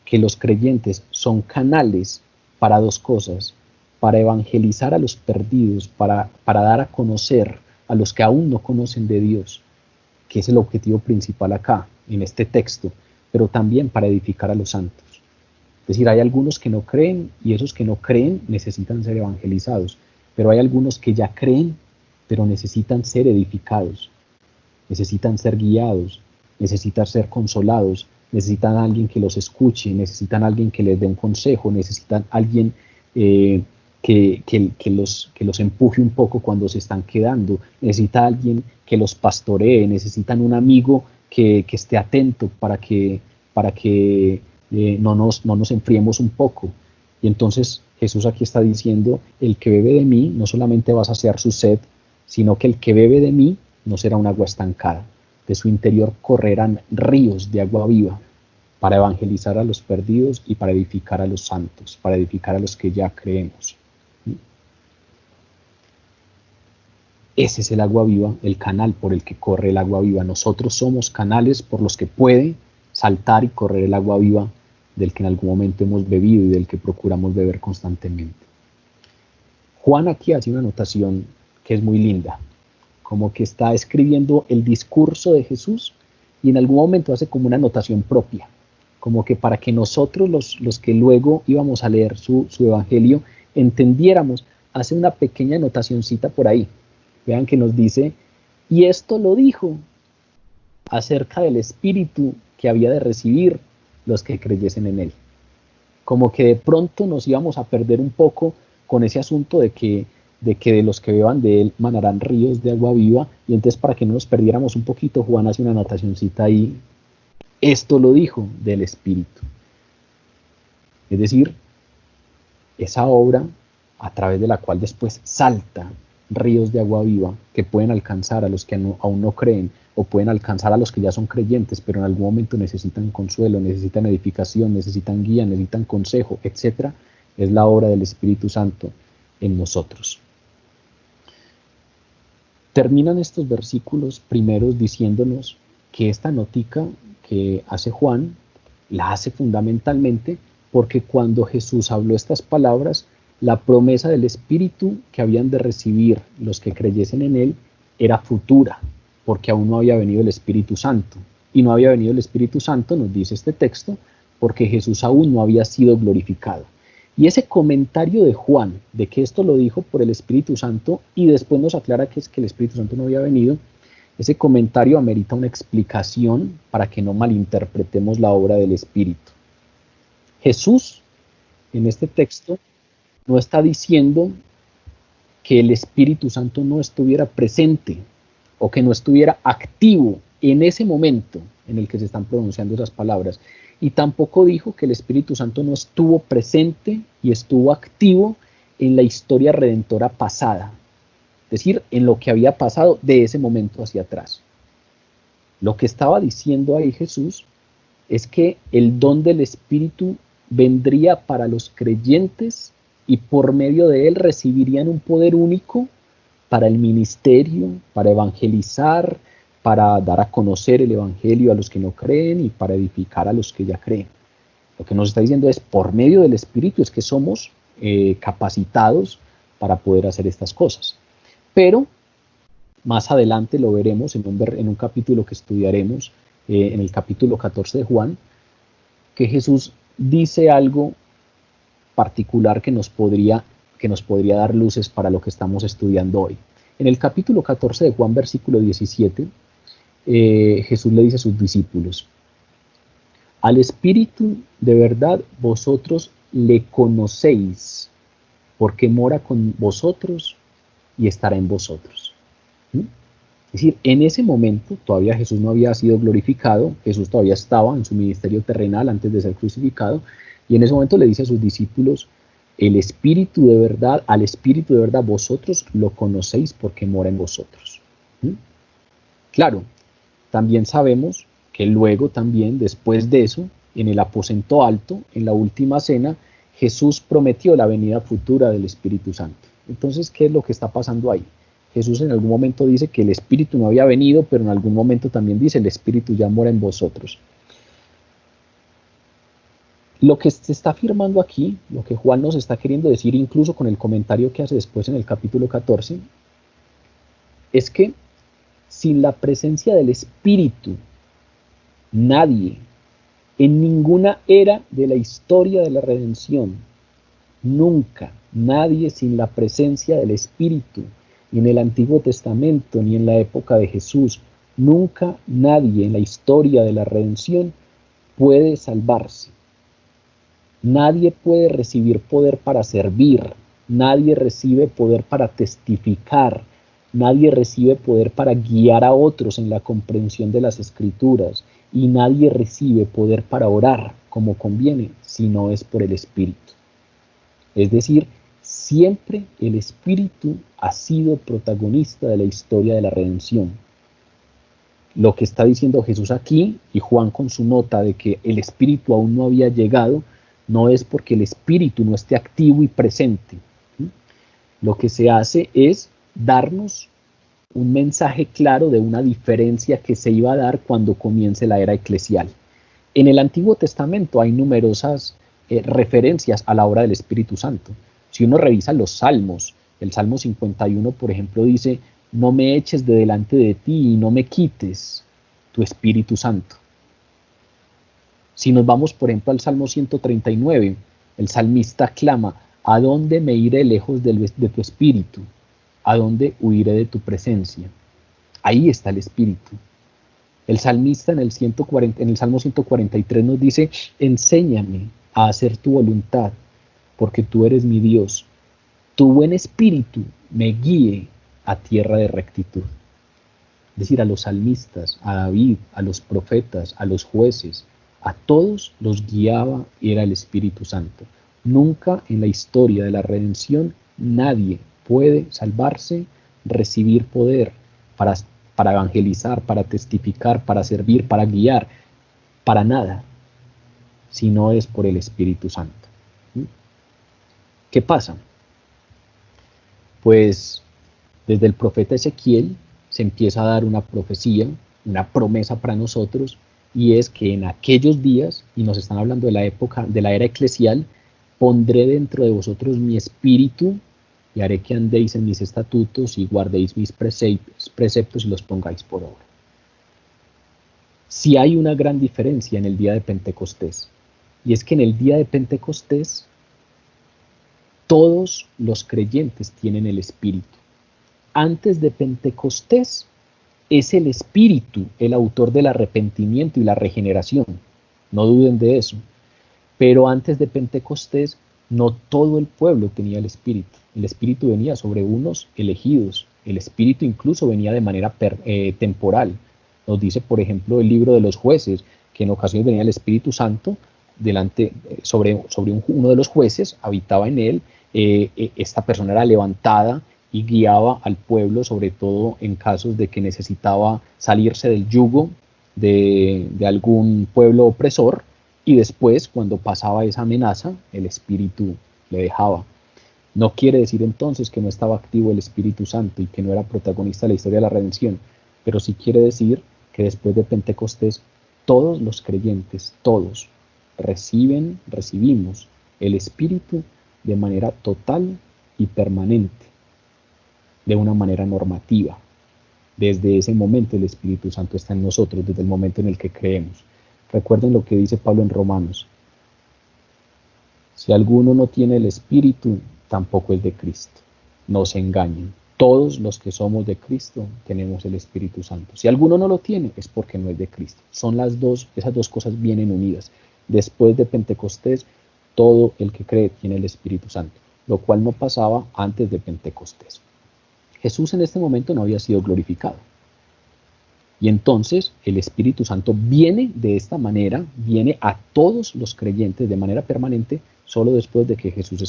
Que los creyentes son canales para dos cosas, para evangelizar a los perdidos, para dar a conocer a los que aún no conocen de Dios, que es el objetivo principal acá, en este texto, pero también para edificar a los santos. Es decir, hay algunos que no creen y esos que no creen necesitan ser evangelizados, pero hay algunos que ya creen, pero necesitan ser edificados, necesitan ser guiados, necesitan ser consolados, necesitan a alguien que los escuche, necesitan a alguien que les dé un consejo, necesitan a alguien que los empuje un poco cuando se están quedando, necesita a alguien que los pastoree, necesitan un amigo que esté atento para que no nos enfriemos un poco. Y entonces Jesús aquí está diciendo, el que bebe de mí no solamente va a saciar su sed, sino que el que bebe de mí no será un agua estancada. De su interior correrán ríos de agua viva para evangelizar a los perdidos y para edificar a los santos, para edificar a los que ya creemos. Ese es el agua viva, el canal por el que corre el agua viva. Nosotros somos canales por los que puede saltar y correr el agua viva del que en algún momento hemos bebido y del que procuramos beber constantemente. Juan aquí hace una anotación que es muy linda, como que está escribiendo el discurso de Jesús y en algún momento hace como una anotación propia, como que para que nosotros los que luego íbamos a leer su evangelio entendiéramos, hace una pequeña anotacioncita por ahí. Vean que nos dice, y esto lo dijo acerca del Espíritu que había de recibir los que creyesen en él. Como que de pronto nos íbamos a perder un poco con ese asunto de que de los que beban de él manarán ríos de agua viva, y entonces para que no nos perdiéramos un poquito, Juan hace una anotacioncita ahí, esto lo dijo del Espíritu. Es decir, esa obra a través de la cual después salta ríos de agua viva que pueden alcanzar a los que aún no creen o pueden alcanzar a los que ya son creyentes, pero en algún momento necesitan consuelo, necesitan edificación, necesitan guía, necesitan consejo, etc. Es la obra del Espíritu Santo en nosotros. Terminan estos versículos primeros diciéndonos que esta notica que hace Juan la hace fundamentalmente porque cuando Jesús habló estas palabras, la promesa del Espíritu que habían de recibir los que creyesen en él era futura, porque aún no había venido el Espíritu Santo. Y no había venido el Espíritu Santo, nos dice este texto, porque Jesús aún no había sido glorificado. Y ese comentario de Juan, de que esto lo dijo por el Espíritu Santo, y después nos aclara que es que el Espíritu Santo no había venido, ese comentario amerita una explicación para que no malinterpretemos la obra del Espíritu. Jesús, en este texto, no está diciendo que el Espíritu Santo no estuviera presente o que no estuviera activo en ese momento en el que se están pronunciando esas palabras. Y tampoco dijo que el Espíritu Santo no estuvo presente y estuvo activo en la historia redentora pasada, es decir, en lo que había pasado de ese momento hacia atrás. Lo que estaba diciendo ahí Jesús es que el don del Espíritu vendría para los creyentes y por medio de él recibirían un poder único para el ministerio, para evangelizar, para dar a conocer el evangelio a los que no creen y para edificar a los que ya creen. Lo que nos está diciendo es, por medio del Espíritu es que somos capacitados para poder hacer estas cosas. Pero más adelante lo veremos en un capítulo que estudiaremos, en el capítulo 14 de Juan, que Jesús dice algo particular que nos podría dar luces para lo que estamos estudiando hoy. En el capítulo 14 de Juan, versículo 17, Jesús le dice a sus discípulos: al Espíritu de verdad vosotros le conocéis, porque mora con vosotros y estará en vosotros. Es decir, en ese momento todavía Jesús no había sido glorificado, Jesús todavía estaba en su ministerio terrenal antes de ser crucificado, y en ese momento le dice a sus discípulos: el Espíritu de verdad, al Espíritu de verdad vosotros lo conocéis porque mora en vosotros. Claro, también sabemos que luego también, después de eso, en el aposento alto, en la última cena, Jesús prometió la venida futura del Espíritu Santo. Entonces, ¿qué es lo que está pasando ahí? Jesús en algún momento dice que el Espíritu no había venido, pero en algún momento también dice: el Espíritu ya mora en vosotros. Lo que se está afirmando aquí, lo que Juan nos está queriendo decir, incluso con el comentario que hace después en el capítulo 14, es que sin la presencia del Espíritu, nadie, en ninguna era de la historia de la redención, nunca, nadie sin la presencia del Espíritu, ni en el Antiguo Testamento, ni en la época de Jesús, nunca nadie en la historia de la redención puede salvarse. Nadie puede recibir poder para servir, nadie recibe poder para testificar, nadie recibe poder para guiar a otros en la comprensión de las Escrituras, y nadie recibe poder para orar como conviene si no es por el Espíritu. Es decir, siempre el Espíritu ha sido protagonista de la historia de la redención. Lo que está diciendo Jesús aquí, y Juan con su nota de que el Espíritu aún no había llegado, no es porque el Espíritu no esté activo y presente. Lo que se hace es darnos un mensaje claro de una diferencia que se iba a dar cuando comience la era eclesial. En el Antiguo Testamento hay numerosas referencias a la obra del Espíritu Santo. Si uno revisa los salmos, el Salmo 51, por ejemplo, dice: no me eches de delante de ti y no me quites tu Espíritu Santo. Si nos vamos, por ejemplo, al Salmo 139, el salmista clama: ¿a dónde me iré lejos de tu Espíritu? ¿A dónde huiré de tu presencia? Ahí está el Espíritu. El salmista en el Salmo 143 nos dice: enséñame a hacer tu voluntad, porque tú eres mi Dios. Tu buen espíritu me guíe a tierra de rectitud. Es decir, a los salmistas, a David, a los profetas, a los jueces, a todos los guiaba era el Espíritu Santo. Nunca en la historia de la redención nadie puede salvarse, recibir poder para evangelizar, para testificar, para servir, para guiar, para nada, si no es por el Espíritu Santo. ¿Qué pasa? Pues desde el profeta Ezequiel se empieza a dar una profecía, una promesa para nosotros, y es que en aquellos días, y nos están hablando de la época, de la era eclesial, pondré dentro de vosotros mi espíritu y haré que andéis en mis estatutos y guardéis mis preceptos y los pongáis por obra. Sí hay una gran diferencia en el día de Pentecostés, y es que en el día de Pentecostés todos los creyentes tienen el Espíritu. Antes de Pentecostés es el Espíritu el autor del arrepentimiento y la regeneración. No duden de eso. Pero antes de Pentecostés no todo el pueblo tenía el Espíritu. El Espíritu venía sobre unos elegidos. El Espíritu incluso venía de manera temporal. Nos dice, por ejemplo, el libro de los jueces, que en ocasiones venía el Espíritu Santo sobre uno de los jueces, habitaba en él, esta persona era levantada y guiaba al pueblo, sobre todo en casos de que necesitaba salirse del yugo de algún pueblo opresor, y después, cuando pasaba esa amenaza, el Espíritu le dejaba. No quiere decir entonces que no estaba activo el Espíritu Santo y que no era protagonista de la historia de la redención, pero sí quiere decir que después de Pentecostés, todos los creyentes, todos, recibimos el Espíritu de manera total y permanente, de una manera normativa. Desde ese momento el Espíritu Santo está en nosotros, desde el momento en el que creemos. Recuerden lo que dice Pablo en Romanos: si alguno no tiene el Espíritu, tampoco es de Cristo. No se engañen. Todos los que somos de Cristo tenemos el Espíritu Santo. Si alguno no lo tiene, es porque no es de Cristo. Esas dos cosas vienen unidas. Después de Pentecostés, todo el que cree tiene el Espíritu Santo, lo cual no pasaba antes de Pentecostés. Jesús en este momento no había sido glorificado. Y entonces el Espíritu Santo viene de esta manera, viene a todos los creyentes de manera permanente, solo después de que Jesús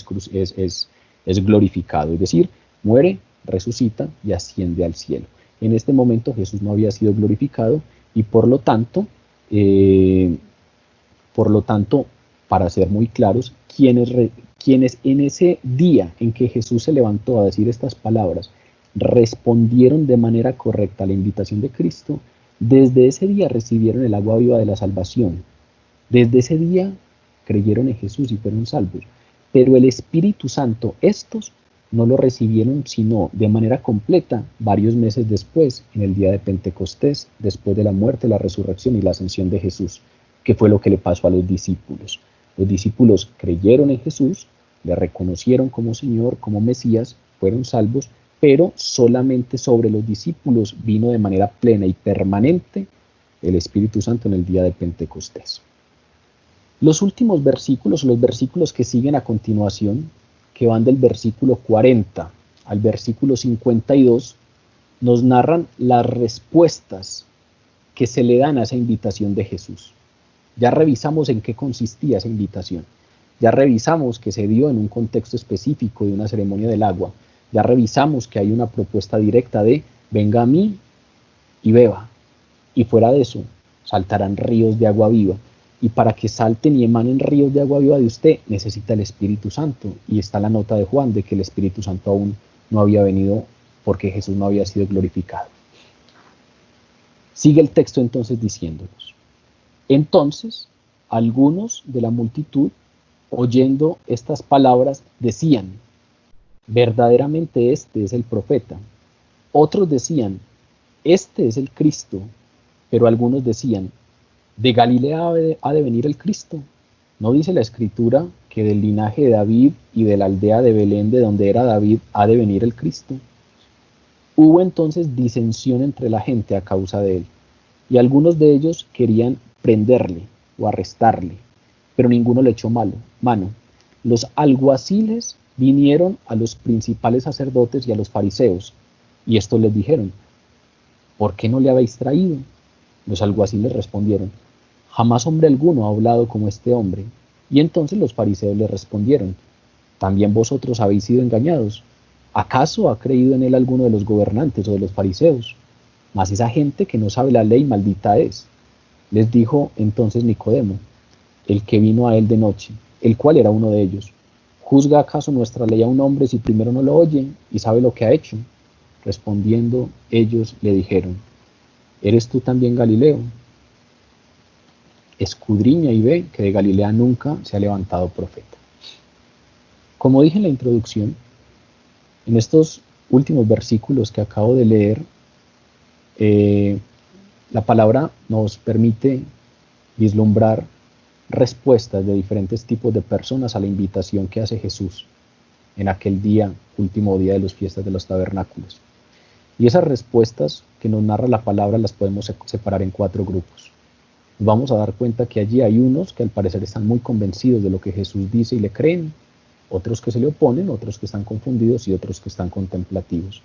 es glorificado. Es decir, muere, resucita y asciende al cielo. En este momento Jesús no había sido glorificado y por lo tanto, para ser muy claros, quienes en ese día en que Jesús se levantó a decir estas palabras, respondieron de manera correcta a la invitación de Cristo, desde ese día recibieron el agua viva de la salvación. Desde ese día creyeron en Jesús y fueron salvos. Pero el Espíritu Santo, estos no lo recibieron sino de manera completa varios meses después, en el día de Pentecostés, después de la muerte, la resurrección y la ascensión de Jesús, que fue lo que le pasó a los discípulos. Los discípulos creyeron en Jesús, le reconocieron como Señor, como Mesías, fueron salvos, pero solamente sobre los discípulos vino de manera plena y permanente el Espíritu Santo en el día de Pentecostés. Los últimos versículos, los versículos que siguen a continuación, que van del versículo 40 al versículo 52, nos narran las respuestas que se le dan a esa invitación de Jesús. Ya revisamos en qué consistía esa invitación. Ya revisamos que se dio en un contexto específico de una ceremonia del agua. Ya revisamos que hay una propuesta directa de venga a mí y beba. Y fuera de eso, saltarán ríos de agua viva. Y para que salten y emanen ríos de agua viva de usted, necesita el Espíritu Santo. Y está la nota de Juan de que el Espíritu Santo aún no había venido porque Jesús no había sido glorificado. Sigue el texto entonces diciéndonos: entonces, algunos de la multitud, oyendo estas palabras, decían: verdaderamente este es el profeta. Otros decían: este es el Cristo. Pero algunos decían: ¿de Galilea ha de venir el Cristo? ¿No dice la Escritura que del linaje de David y de la aldea de Belén, de donde era David, ha de venir el Cristo? Hubo entonces disensión entre la gente a causa de él, y algunos de ellos querían prenderle o arrestarle, pero ninguno le echó mano. Los alguaciles vinieron a los principales sacerdotes y a los fariseos, y estos les dijeron: ¿por qué no le habéis traído? Los alguaciles respondieron: jamás hombre alguno ha hablado como este hombre. Y entonces los fariseos le respondieron: ¿también vosotros habéis sido engañados? ¿Acaso ha creído en él alguno de los gobernantes o de los fariseos? Mas esa gente que no sabe la ley, maldita es. Les dijo entonces Nicodemo, el que vino a él de noche, el cual era uno de ellos: ¿juzga acaso nuestra ley a un hombre si primero no lo oye y sabe lo que ha hecho? Respondiendo ellos le dijeron: ¿eres tú también Galileo? Escudriña y ve que de Galilea nunca se ha levantado profeta. Como dije en la introducción, en estos últimos versículos que acabo de leer, la palabra nos permite vislumbrar respuestas de diferentes tipos de personas a la invitación que hace Jesús. en aquel día, último día de las fiestas de los tabernáculos? Y esas respuestas que nos narra la palabra las podemos separar en 4 grupos. Nos vamos a dar cuenta que allí hay unos que al parecer están muy convencidos de lo que Jesús dice y le creen, otros que se le oponen, otros que están confundidos y otros que están contemplativos.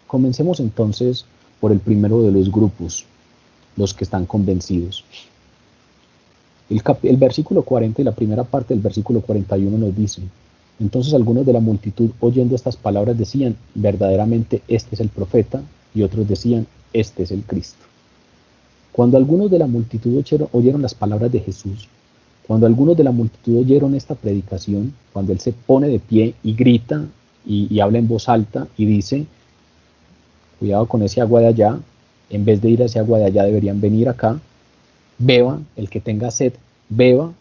Comencemos entonces por el primero de los grupos, los que están convencidos. El versículo 40 y la primera parte del versículo 41 nos dicen: entonces algunos de la multitud, oyendo estas palabras, decían, verdaderamente este es el profeta, y otros decían, este es el Cristo. Cuando algunos de la multitud oyeron las palabras de Jesús, cuando algunos de la multitud oyeron esta predicación, cuando él se pone de pie y grita y habla en voz alta y dice, cuidado con ese agua de allá, en vez de ir a ese agua de allá deberían venir acá, beba, el que tenga sed, beba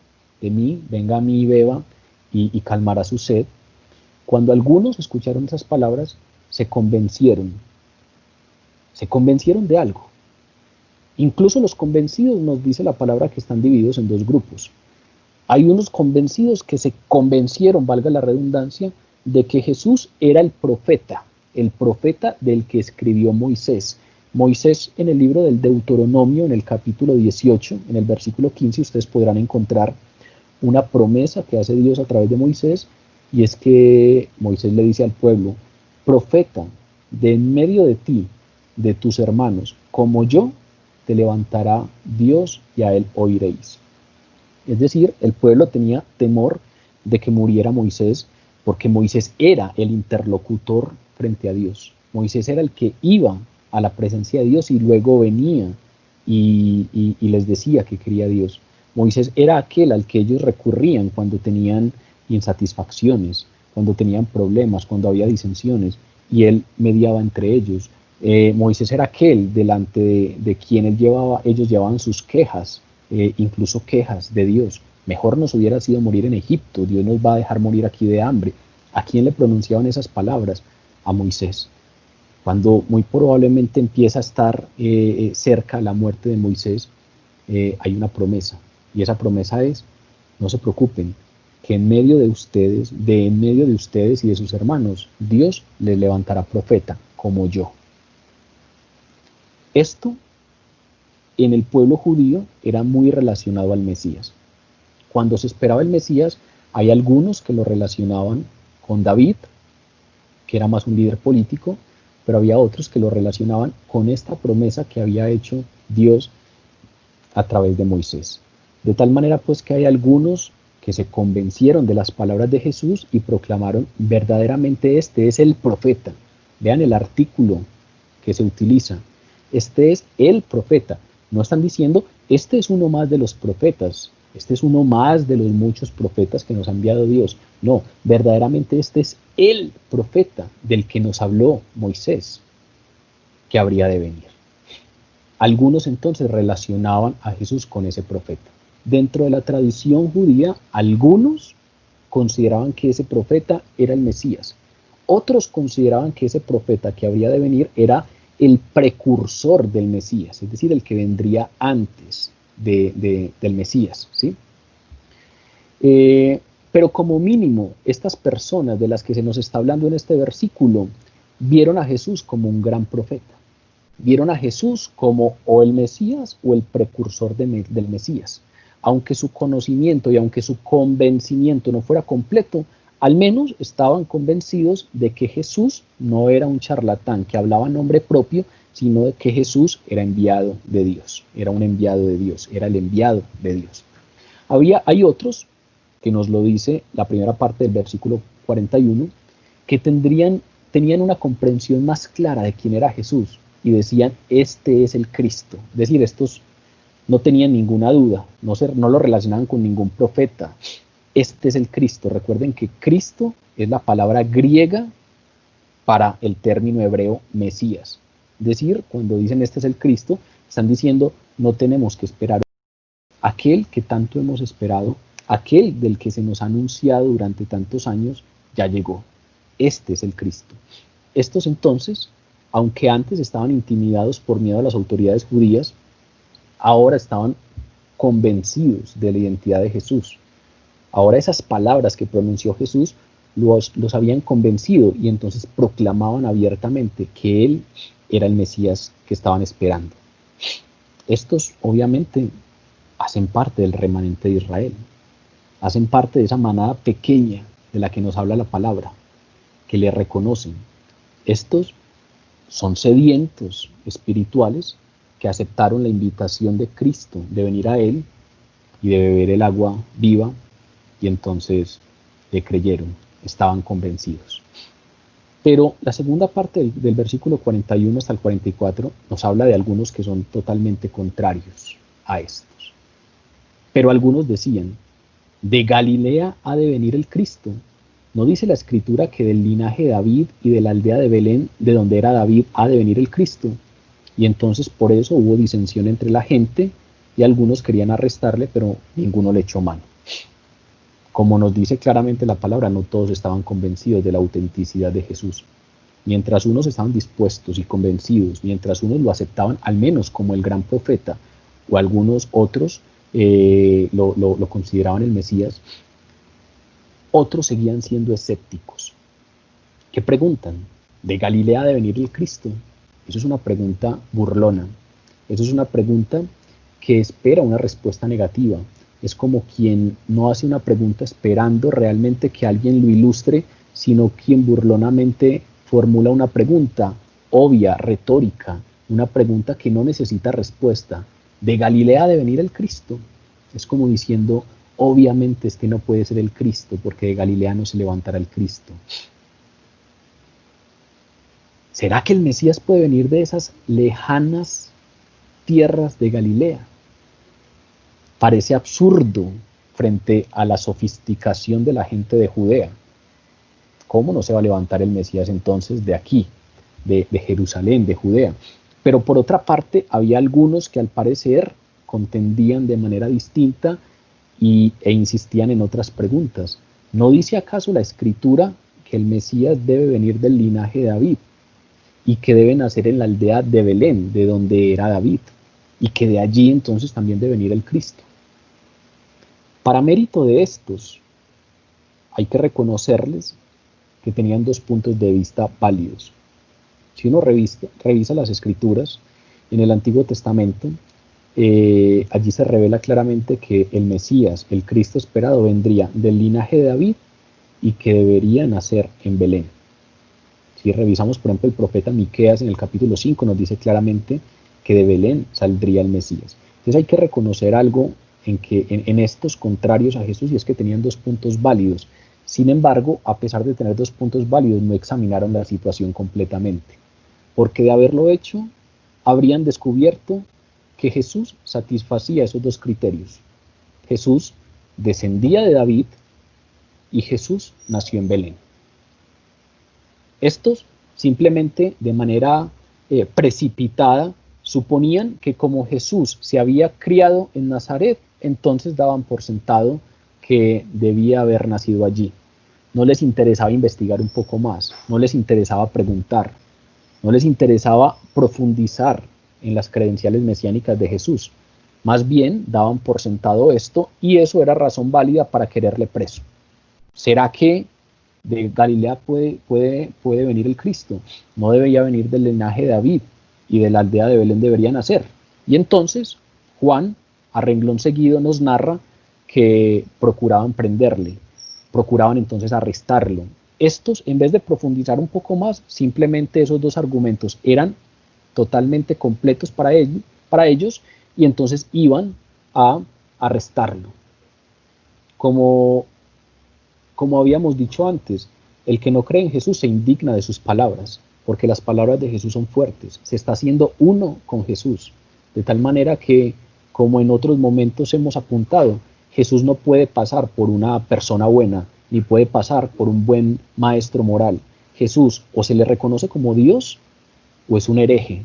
de mí, venga a mí y beba, y calmará su sed. Cuando algunos escucharon esas palabras, se convencieron de algo. Incluso los convencidos, nos dice la palabra, que están divididos en 2 grupos. Hay unos convencidos que se convencieron, valga la redundancia, de que Jesús era el profeta del que escribió Moisés. Moisés, en el libro del Deuteronomio, en el capítulo 18, en el versículo 15, ustedes podrán encontrar una promesa que hace Dios a través de Moisés, y es que Moisés le dice al pueblo, profeta de en medio de ti, de tus hermanos, como yo, te levantará Dios y a él oiréis. Es decir, el pueblo tenía temor de que muriera Moisés, porque Moisés era el interlocutor frente a Dios. Moisés era el que iba a la presencia de Dios y luego venía y les decía que quería a Dios. Moisés era aquel al que ellos recurrían cuando tenían insatisfacciones, cuando tenían problemas, cuando había disensiones, y él mediaba entre ellos. Moisés era aquel delante de quien ellos llevaban sus quejas, incluso quejas de Dios. Mejor nos hubiera sido morir en Egipto, Dios nos va a dejar morir aquí de hambre. ¿A quién le pronunciaban esas palabras? A Moisés. Cuando muy probablemente empieza a estar cerca la muerte de Moisés, hay una promesa, y esa promesa es, no se preocupen, que en medio de ustedes y de sus hermanos, Dios les levantará profeta como yo. Esto en el pueblo judío era muy relacionado al Mesías. Cuando se esperaba el Mesías, hay algunos que lo relacionaban con David, que era más un líder político, pero había otros que lo relacionaban con esta promesa que había hecho Dios a través de Moisés. De tal manera pues que hay algunos que se convencieron de las palabras de Jesús y proclamaron, verdaderamente este es el profeta. Vean el artículo que se utiliza. Este es el profeta. No están diciendo, este es uno más de los profetas, este es uno más de los muchos profetas que nos ha enviado Dios. No, verdaderamente este es el profeta del que nos habló Moisés, que habría de venir. Algunos entonces relacionaban a Jesús con ese profeta. Dentro de la tradición judía, algunos consideraban que ese profeta era el Mesías. Otros consideraban que ese profeta que habría de venir era el precursor del Mesías, es decir, el que vendría antes del Mesías, ¿sí? Pero como mínimo, estas personas de las que se nos está hablando en este versículo, vieron a Jesús como un gran profeta. Vieron a Jesús como o el Mesías o el precursor del Mesías. Aunque su conocimiento y aunque su convencimiento no fuera completo, al menos estaban convencidos de que Jesús no era un charlatán que hablaba en nombre propio, sino de que Jesús era enviado de Dios, era un enviado de Dios, era el enviado de Dios. Hay otros, que nos lo dice la primera parte del versículo 41, que tenían una comprensión más clara de quién era Jesús y decían, este es el Cristo. Es decir, estos no tenían ninguna duda, no lo relacionaban con ningún profeta. Este es el Cristo. Recuerden que Cristo es la palabra griega para el término hebreo Mesías. Es decir, cuando dicen este es el Cristo, están diciendo no tenemos que esperar. Aquel que tanto hemos esperado, aquel del que se nos ha anunciado durante tantos años, ya llegó. Este es el Cristo. Estos entonces, aunque antes estaban intimidados por miedo a las autoridades judías, ahora estaban convencidos de la identidad de Jesús. Ahora esas palabras que pronunció Jesús los habían convencido y entonces proclamaban abiertamente que él era el Mesías que estaban esperando. Estos obviamente hacen parte del remanente de Israel, hacen parte de esa manada pequeña de la que nos habla la palabra, que le reconocen. Estos son sedientos espirituales que aceptaron la invitación de Cristo de venir a Él y de beber el agua viva, y entonces le creyeron, estaban convencidos. Pero la segunda parte del versículo 41 hasta el 44 nos habla de algunos que son totalmente contrarios a estos. Pero algunos decían, de Galilea ha de venir el Cristo. ¿No dice la Escritura que del linaje de David y de la aldea de Belén, de donde era David, ha de venir el Cristo? Y entonces por eso hubo disensión entre la gente y algunos querían arrestarle, pero ninguno le echó mano. Como nos dice claramente la palabra, no todos estaban convencidos de la autenticidad de Jesús. Mientras unos estaban dispuestos y convencidos, mientras unos lo aceptaban al menos como el gran profeta, o algunos otros lo consideraban el Mesías, otros seguían siendo escépticos. ¿Qué preguntan? ¿De Galilea ha de venir el Cristo? Eso es una pregunta burlona. Eso es una pregunta que espera una respuesta negativa. Es como quien no hace una pregunta esperando realmente que alguien lo ilustre, sino quien burlonamente formula una pregunta obvia, retórica, una pregunta que no necesita respuesta. ¿De Galilea ha de venir el Cristo? Es como diciendo, obviamente este no puede ser el Cristo, porque de Galilea no se levantará el Cristo. ¿Será que el Mesías puede venir de esas lejanas tierras de Galilea? Parece absurdo frente a la sofisticación de la gente de Judea. ¿Cómo no se va a levantar el Mesías entonces de aquí, de Jerusalén, de Judea? Pero por otra parte, había algunos que al parecer contendían de manera distinta e insistían en otras preguntas. ¿No dice acaso la Escritura que el Mesías debe venir del linaje de David y que debe nacer en la aldea de Belén, de donde era David, y que de allí entonces también debe venir el Cristo? Para mérito de estos, hay que reconocerles que tenían dos puntos de vista válidos. Si uno revisa las Escrituras, en el Antiguo Testamento, allí se revela claramente que el Mesías, el Cristo esperado, vendría del linaje de David y que debería nacer en Belén. Si revisamos, por ejemplo, el profeta Miqueas en el capítulo 5 nos dice claramente que de Belén saldría el Mesías. Entonces hay que reconocer algo en estos contrarios a Jesús, y es que tenían dos puntos válidos. Sin embargo, a pesar de tener dos puntos válidos, no examinaron la situación completamente, porque de haberlo hecho, habrían descubierto que Jesús satisfacía esos dos criterios. Jesús descendía de David y Jesús nació en Belén. Estos simplemente de manera precipitada suponían que como Jesús se había criado en Nazaret, entonces daban por sentado que debía haber nacido allí. No les interesaba investigar un poco más, no les interesaba preguntar, no les interesaba profundizar en las credenciales mesiánicas de Jesús. Más bien daban por sentado esto, y eso era razón válida para quererle preso. ¿Será que de Galilea puede venir el Cristo? No debería venir del linaje de David, y de la aldea de Belén debería nacer. Y entonces Juan, a renglón seguido, nos narra que procuraban prenderle, procuraban entonces arrestarlo. Estos, en vez de profundizar un poco más, simplemente esos dos argumentos eran totalmente completos para ellos, y entonces iban a arrestarlo. Como habíamos dicho antes, el que no cree en Jesús se indigna de sus palabras, porque las palabras de Jesús son fuertes. Se está haciendo uno con Jesús, de tal manera que, como en otros momentos hemos apuntado, Jesús no puede pasar por una persona buena, ni puede pasar por un buen maestro moral. Jesús o se le reconoce como Dios, o es un hereje,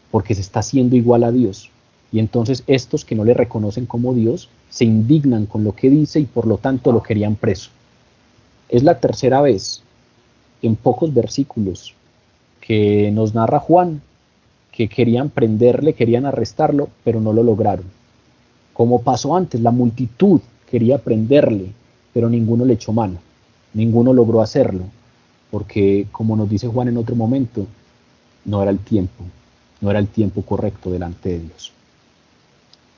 porque se está haciendo igual a Dios. Y entonces estos que no le reconocen como Dios se indignan con lo que dice, y por lo tanto lo querían preso. Es la tercera vez en pocos versículos que nos narra Juan que querían prenderle, querían arrestarlo, pero no lo lograron. Como pasó antes, la multitud quería prenderle, pero ninguno le echó mano. Ninguno logró hacerlo, porque como nos dice Juan en otro momento, no era el tiempo correcto delante de Dios.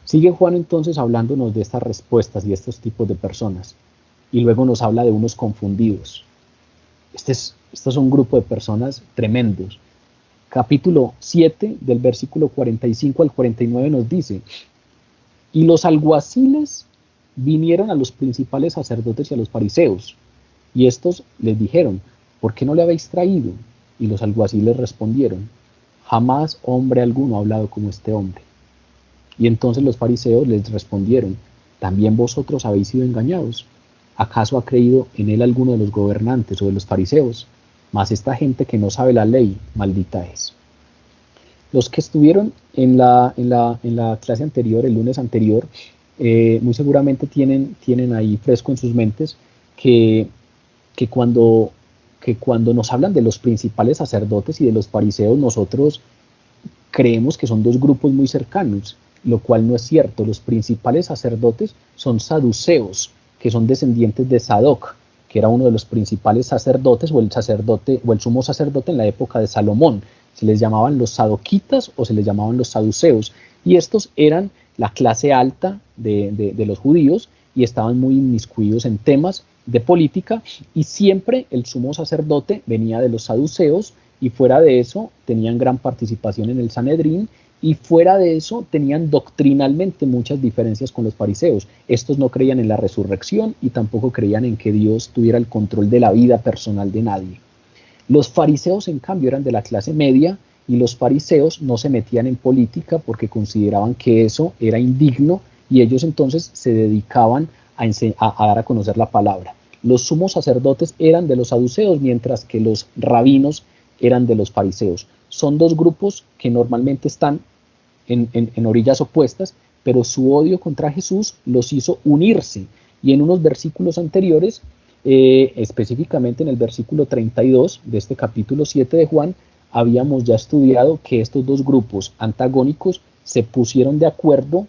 Sigue Juan entonces hablándonos de estas respuestas y estos tipos de personas, y luego nos habla de unos confundidos. Estos son un grupo de personas tremendos. Capítulo 7, del versículo 45 al 49 nos dice: y los alguaciles vinieron a los principales sacerdotes y a los fariseos, y estos les dijeron: ¿por qué no le habéis traído? Y los alguaciles respondieron: jamás hombre alguno ha hablado como este hombre. Y entonces los fariseos les respondieron: ¿también vosotros habéis sido engañados? ¿Acaso ha creído en él alguno de los gobernantes o de los fariseos? Mas esta gente que no sabe la ley, maldita es. Los que estuvieron en la clase anterior, el lunes anterior, muy seguramente tienen ahí fresco en sus mentes que cuando nos hablan de los principales sacerdotes y de los fariseos, nosotros creemos que son dos grupos muy cercanos, lo cual no es cierto. Los principales sacerdotes son saduceos, que son descendientes de Sadoc, que era uno de los principales sacerdotes, o el sumo sacerdote en la época de Salomón. Se les llamaban los sadoquitas o se les llamaban los saduceos, y estos eran la clase alta de los judíos y estaban muy inmiscuidos en temas de política, y siempre el sumo sacerdote venía de los saduceos, y fuera de eso tenían gran participación en el Sanedrín, y fuera de eso tenían doctrinalmente muchas diferencias con los fariseos. Estos no creían en la resurrección y tampoco creían en que Dios tuviera el control de la vida personal de nadie. Los fariseos, en cambio, eran de la clase media, y los fariseos no se metían en política porque consideraban que eso era indigno, y ellos entonces se dedicaban a dar a conocer la palabra. Los sumos sacerdotes eran de los saduceos, mientras que los rabinos eran de los fariseos. Son dos grupos que normalmente están en orillas opuestas, pero su odio contra Jesús los hizo unirse. Y en unos versículos anteriores, específicamente en el versículo 32 de este capítulo 7 de Juan, habíamos ya estudiado que estos dos grupos antagónicos se pusieron de acuerdo,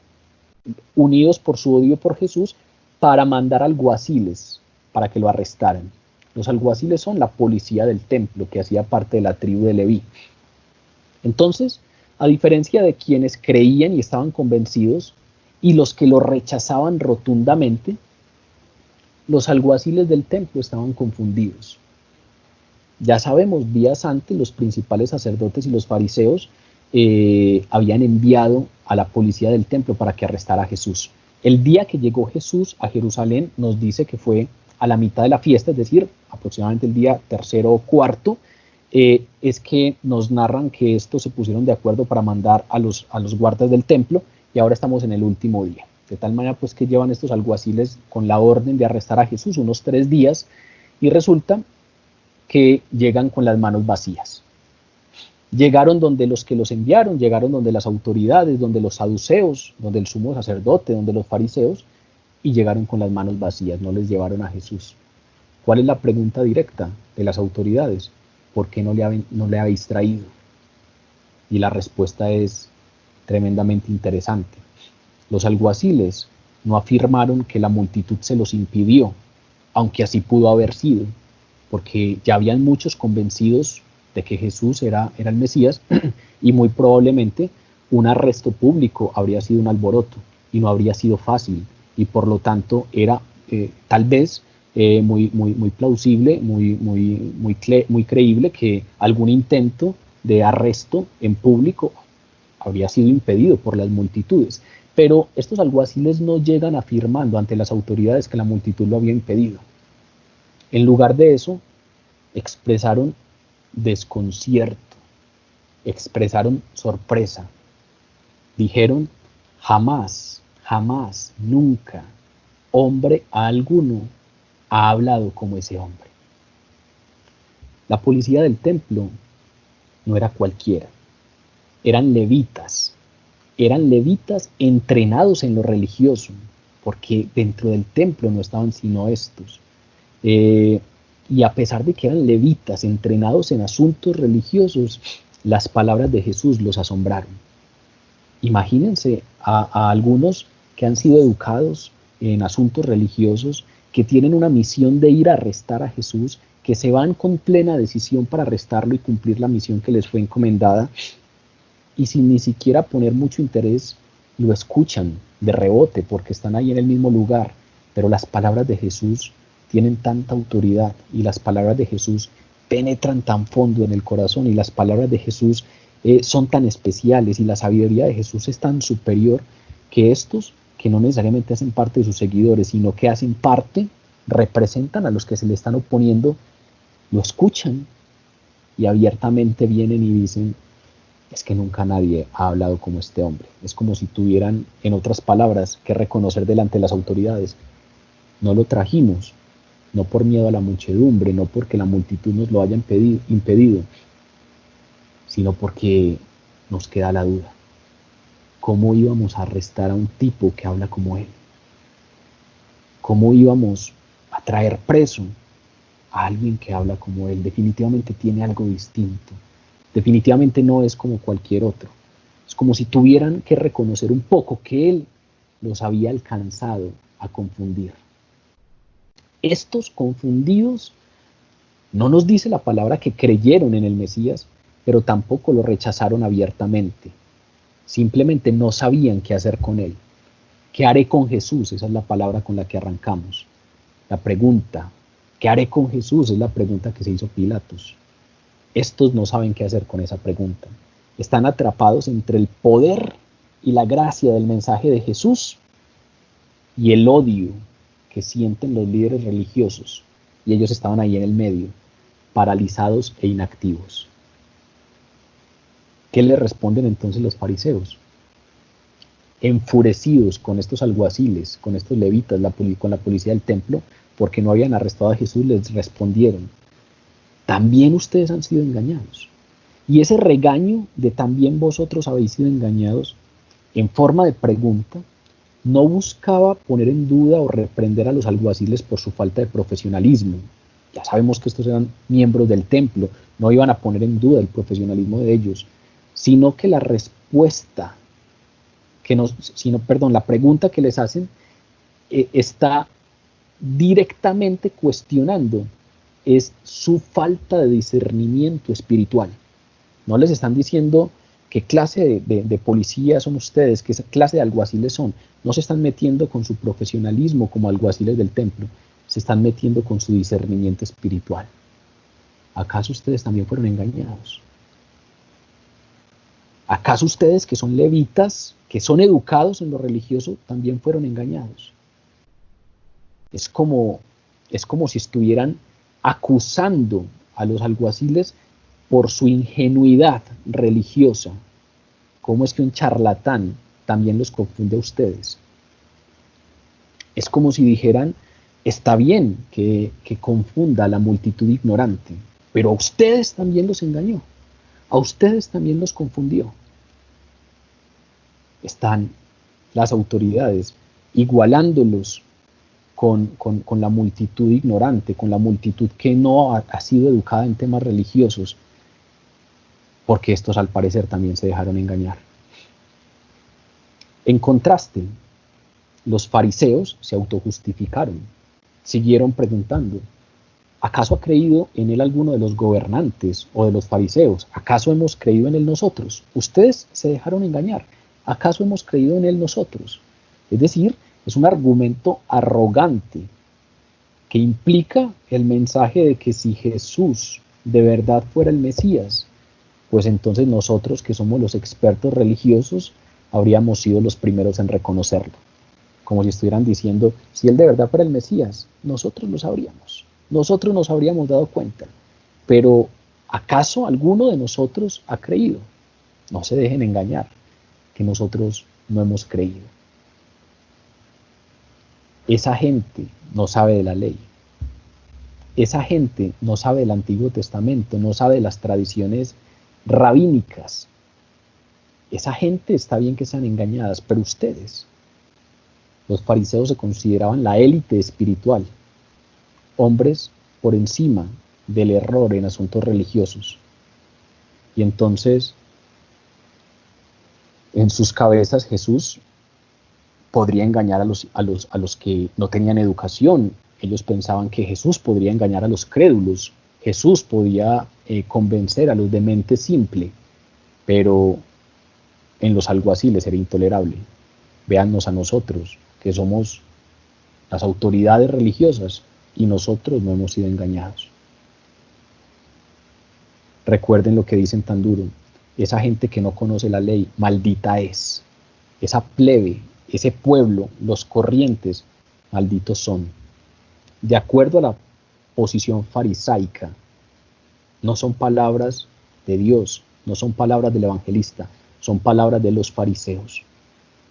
unidos por su odio por Jesús, para mandar alguaciles para que lo arrestaran. Los alguaciles son la policía del templo, que hacía parte de la tribu de Leví. Entonces, a diferencia de quienes creían y estaban convencidos, y los que lo rechazaban rotundamente, los alguaciles del templo estaban confundidos. Ya sabemos, días antes los principales sacerdotes y los fariseos habían enviado a la policía del templo para que arrestara a Jesús. El día que llegó Jesús a Jerusalén, nos dice que fue a la mitad de la fiesta, es decir, aproximadamente el día tercero o cuarto, es que nos narran que estos se pusieron de acuerdo para mandar a los guardas del templo, y ahora estamos en el último día. De tal manera pues que llevan estos alguaciles con la orden de arrestar a Jesús unos 3 días, y resulta que llegan con las manos vacías. Llegaron donde los que los enviaron, llegaron donde las autoridades, donde los saduceos, donde el sumo sacerdote, donde los fariseos, y llegaron con las manos vacías, no les llevaron a Jesús. ¿Cuál es la pregunta directa de las autoridades? ¿Por qué no le habéis traído? Y la respuesta es tremendamente interesante. Los alguaciles no afirmaron que la multitud se los impidió, aunque así pudo haber sido, porque ya habían muchos convencidos de que Jesús era el Mesías, y muy probablemente un arresto público habría sido un alboroto y no habría sido fácil, y por lo tanto era tal vez muy plausible, muy creíble que algún intento de arresto en público habría sido impedido por las multitudes. Pero estos alguaciles no llegan afirmando ante las autoridades que la multitud lo había impedido. En lugar de eso, expresaron desconcierto, expresaron sorpresa. Dijeron: jamás, nunca, hombre alguno ha hablado como ese hombre. La policía del templo no era cualquiera, eran levitas entrenados en lo religioso, porque dentro del templo no estaban sino estos. Y a pesar de que eran levitas entrenados en asuntos religiosos, las palabras de Jesús los asombraron. Imagínense a algunos que han sido educados en asuntos religiosos que tienen una misión de ir a arrestar a Jesús, que se van con plena decisión para arrestarlo y cumplir la misión que les fue encomendada, y sin ni siquiera poner mucho interés, lo escuchan de rebote porque están ahí en el mismo lugar, pero las palabras de Jesús tienen tanta autoridad y las palabras de Jesús penetran tan fondo en el corazón y las palabras de Jesús son tan especiales y la sabiduría de Jesús es tan superior que estos, que no necesariamente hacen parte de sus seguidores, sino que hacen parte, representan a los que se le están oponiendo, lo escuchan y abiertamente vienen y dicen: es que nunca nadie ha hablado como este hombre. Es como si tuvieran, en otras palabras, que reconocer delante de las autoridades: no lo trajimos, no por miedo a la muchedumbre, no porque la multitud nos lo haya impedido, sino porque nos queda la duda. ¿Cómo íbamos a arrestar a un tipo que habla como él? ¿Cómo íbamos a traer preso a alguien que habla como él? Definitivamente tiene algo distinto. Definitivamente no es como cualquier otro. Es como si tuvieran que reconocer un poco que él los había alcanzado a confundir. Estos confundidos, no nos dice la palabra que creyeron en el Mesías, pero tampoco lo rechazaron abiertamente. Simplemente no sabían qué hacer con él. ¿Qué haré con Jesús? Esa es la palabra con la que arrancamos. La pregunta, ¿qué haré con Jesús? Es la pregunta que se hizo Pilatos. Estos no saben qué hacer con esa pregunta. Están atrapados entre el poder y la gracia del mensaje de Jesús y el odio que sienten los líderes religiosos. Y ellos estaban ahí en el medio, paralizados e inactivos. ¿Qué le responden entonces los fariseos? Enfurecidos con estos alguaciles, con estos levitas, con la policía del templo, porque no habían arrestado a Jesús, les respondieron: también ustedes han sido engañados. Y ese regaño de también vosotros habéis sido engañados, en forma de pregunta, no buscaba poner en duda o reprender a los alguaciles por su falta de profesionalismo. Ya sabemos que estos eran miembros del templo, no iban a poner en duda el profesionalismo de ellos, sino que la respuesta, la pregunta que les hacen está directamente cuestionando es su falta de discernimiento espiritual. No les están diciendo qué clase de policías son ustedes, qué clase de alguaciles son. No se están metiendo con su profesionalismo como alguaciles del templo, se están metiendo con su discernimiento espiritual. ¿Acaso ustedes también fueron engañados? ¿Acaso ustedes, que son levitas, que son educados en lo religioso, también fueron engañados? Es como si estuvieran acusando a los alguaciles por su ingenuidad religiosa. ¿Cómo es que un charlatán también los confunde a ustedes? Es como si dijeran: está bien que confunda a la multitud ignorante, pero a ustedes también los engañó, a ustedes también los confundió. Están las autoridades igualándolos con la multitud ignorante, con la multitud que no ha sido educada en temas religiosos, porque estos al parecer también se dejaron engañar. En contraste, los fariseos se autojustificaron, siguieron preguntando: ¿acaso ha creído en él alguno de los gobernantes o de los fariseos? ¿Acaso hemos creído en él nosotros? Ustedes se dejaron engañar. ¿Acaso hemos creído en él nosotros? Es decir, es un argumento arrogante que implica el mensaje de que si Jesús de verdad fuera el Mesías, pues entonces nosotros, que somos los expertos religiosos, habríamos sido los primeros en reconocerlo. Como si estuvieran diciendo: si él de verdad fuera el Mesías, nosotros lo sabríamos, nosotros nos habríamos dado cuenta. Pero ¿acaso alguno de nosotros ha creído? No se dejen engañar, que nosotros no hemos creído. Esa gente no sabe de la ley. Esa gente no sabe del Antiguo Testamento, no sabe de las tradiciones rabínicas. Esa gente está bien que sean engañadas, pero ustedes, los fariseos, se consideraban la élite espiritual, hombres por encima del error en asuntos religiosos. Y entonces, en sus cabezas, Jesús podría engañar a los que no tenían educación Ellos pensaban que Jesús podría engañar a los crédulos, Jesús podía convencer a los de mente simple, pero en los alguaciles era intolerable. Véannos a nosotros, que somos las autoridades religiosas, y nosotros no hemos sido engañados. Recuerden lo que dicen tan duro: esa gente que no conoce la ley, maldita es. Esa plebe, ese pueblo, los corrientes, malditos son. De acuerdo a la posición farisaica, no son palabras de Dios, no son palabras del evangelista, son palabras de los fariseos.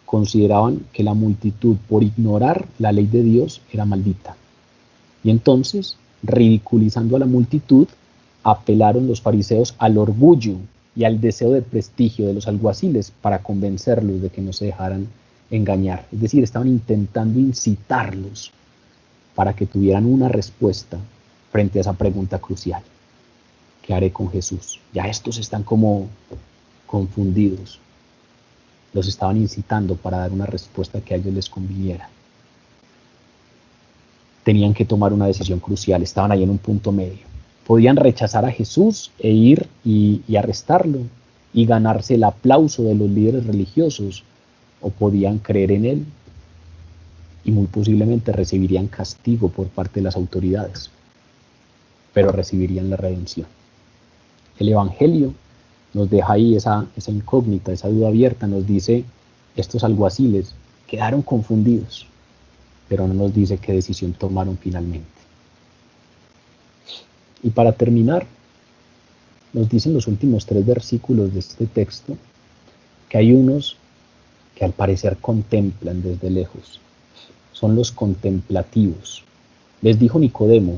Consideraban que la multitud, por ignorar la ley de Dios, era maldita. Y entonces, ridiculizando a la multitud, apelaron los fariseos al orgullo y al deseo de prestigio de los alguaciles para convencerlos de que no se dejaran engañar. Es decir, estaban intentando incitarlos para que tuvieran una respuesta frente a esa pregunta crucial: ¿qué haré con Jesús? Ya estos están como confundidos. Los estaban incitando para dar una respuesta que a ellos les conviniera. Tenían que tomar una decisión crucial, estaban ahí en un punto medio. Podían rechazar a Jesús e ir y arrestarlo y ganarse el aplauso de los líderes religiosos, o podían creer en él y muy posiblemente recibirían castigo por parte de las autoridades, pero recibirían la redención. El Evangelio nos deja ahí esa incógnita, esa duda abierta. Nos dice: estos alguaciles quedaron confundidos, pero no nos dice qué decisión tomaron finalmente. Y para terminar, nos dicen los últimos 3 versículos de este texto que hay unos que al parecer contemplan desde lejos. Son los contemplativos. Les dijo Nicodemo,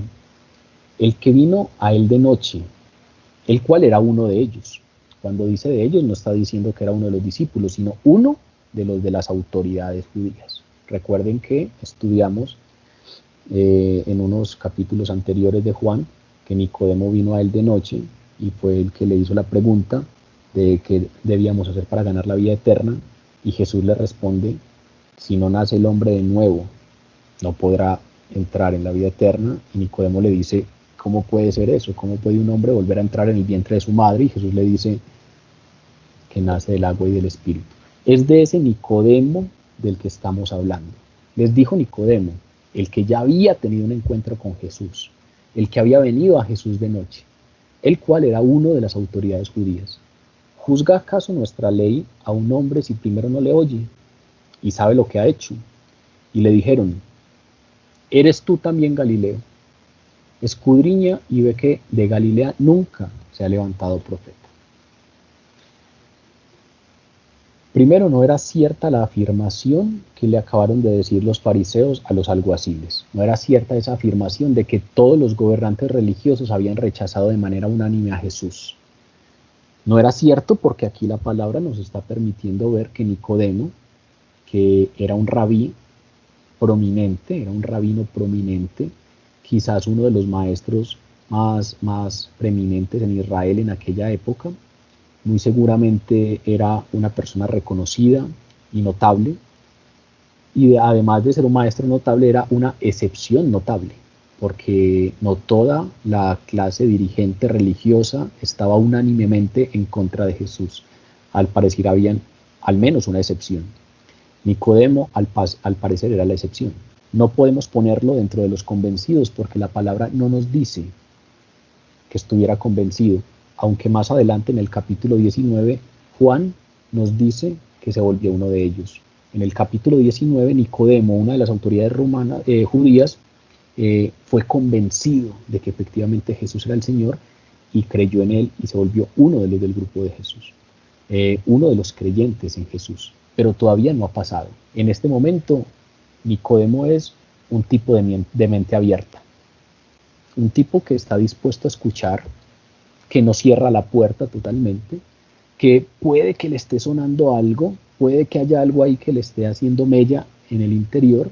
el que vino a él de noche, el cual era uno de ellos. Cuando dice de ellos, no está diciendo que era uno de los discípulos, sino uno de los de las autoridades judías. Recuerden que estudiamos en unos capítulos anteriores de Juan que Nicodemo vino a él de noche y fue el que le hizo la pregunta de qué debíamos hacer para ganar la vida eterna, y Jesús le responde: si no nace el hombre de nuevo, no podrá entrar en la vida eterna. Y Nicodemo le dice: ¿cómo puede ser eso? ¿Cómo puede un hombre volver a entrar en el vientre de su madre? Y Jesús le dice que nace del agua y del espíritu. Es de ese Nicodemo del que estamos hablando. Les dijo Nicodemo, el que ya había tenido un encuentro con Jesús, el que había venido a Jesús de noche, el cual era uno de las autoridades judías. ¿Juzga acaso nuestra ley a un hombre si primero no le oye y sabe lo que ha hecho? Y le dijeron: ¿eres tú también Galileo? Escudriña y ve que de Galilea nunca se ha levantado profeta. Primero, no era cierta la afirmación que le acabaron de decir los fariseos a los alguaciles. No era cierta esa afirmación de que todos los gobernantes religiosos habían rechazado de manera unánime a Jesús. No era cierto porque aquí la palabra nos está permitiendo ver que Nicodemo, que era un rabí prominente, era un rabino prominente, quizás uno de los maestros más preeminentes en Israel en aquella época, muy seguramente era una persona reconocida y notable, y además de ser un maestro notable, era una excepción notable, porque no toda la clase dirigente religiosa estaba unánimemente en contra de Jesús. Al parecer había al menos una excepción. Nicodemo al parecer era la excepción. No podemos ponerlo dentro de los convencidos porque la palabra no nos dice que estuviera convencido, aunque más adelante en el capítulo 19 Juan nos dice que se volvió uno de ellos. En el capítulo 19 Nicodemo, una de las autoridades judías, fue convencido de que efectivamente Jesús era el Señor y creyó en él y se volvió uno de los del grupo de Jesús, uno de los creyentes en Jesús, pero todavía no ha pasado. En este momento Nicodemo es un tipo de mente abierta, un tipo que está dispuesto a escuchar, que no cierra la puerta totalmente, que puede que le esté sonando algo, puede que haya algo ahí que le esté haciendo mella en el interior,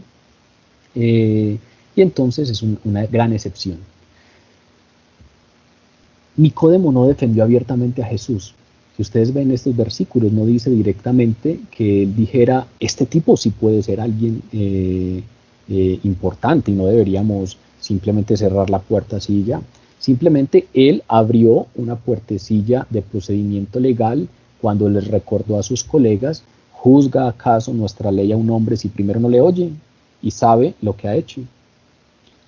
y entonces es una gran excepción. Nicodemo no defendió abiertamente a Jesús. Si ustedes ven estos versículos, no dice directamente que él dijera: este tipo sí puede ser alguien importante y no deberíamos simplemente cerrar la puerta así ya. Simplemente él abrió una puertecilla de procedimiento legal cuando les recordó a sus colegas: ¿juzga acaso nuestra ley a un hombre si primero no le oye y sabe lo que ha hecho?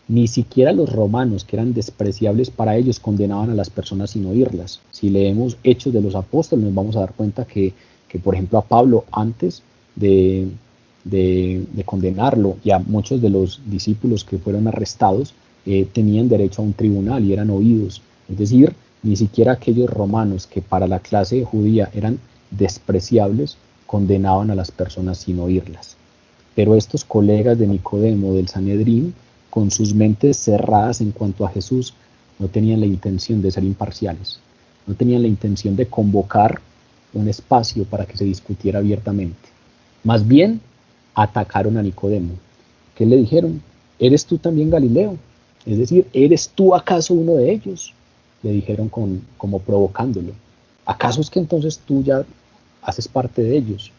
Ni siquiera los romanos, que eran despreciables para ellos, condenaban a las personas sin oírlas. Si leemos Hechos de los Apóstoles, nos vamos a dar cuenta que por ejemplo, a Pablo, antes de condenarlo, y a muchos de los discípulos que fueron arrestados, tenían derecho a un tribunal y eran oídos. Es decir, ni siquiera aquellos romanos que para la clase judía eran despreciables, condenaban a las personas sin oírlas. Pero estos colegas de Nicodemo, del Sanedrín, con sus mentes cerradas en cuanto a Jesús, no tenían la intención de ser imparciales, no tenían la intención de convocar un espacio para que se discutiera abiertamente. Más bien, atacaron a Nicodemo. ¿Qué le dijeron? ¿Eres tú también Galileo? Es decir, ¿eres tú acaso uno de ellos? Le dijeron como provocándolo. ¿Acaso es que entonces tú ya haces parte de ellos?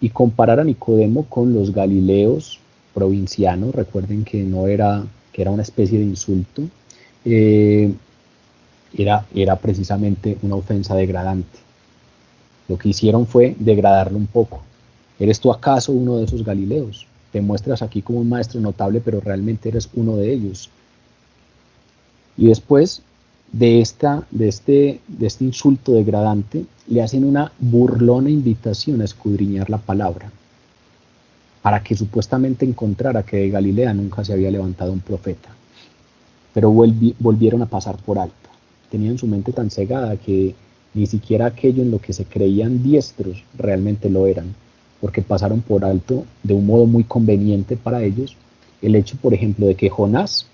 Y comparar a Nicodemo con los galileos provincianos, recuerden que era una especie de insulto, era precisamente una ofensa degradante. Lo que hicieron fue degradarlo un poco. ¿Eres tú acaso uno de esos galileos? Te muestras aquí como un maestro notable, pero realmente eres uno de ellos. Y después de este insulto degradante, le hacen una burlona invitación a escudriñar la palabra, para que supuestamente encontrara que de Galilea nunca se había levantado un profeta. Pero volvieron a pasar por alto. Tenían su mente tan cegada que ni siquiera aquello en lo que se creían diestros realmente lo eran, porque pasaron por alto de un modo muy conveniente para ellos el hecho, por ejemplo, de que Jonás,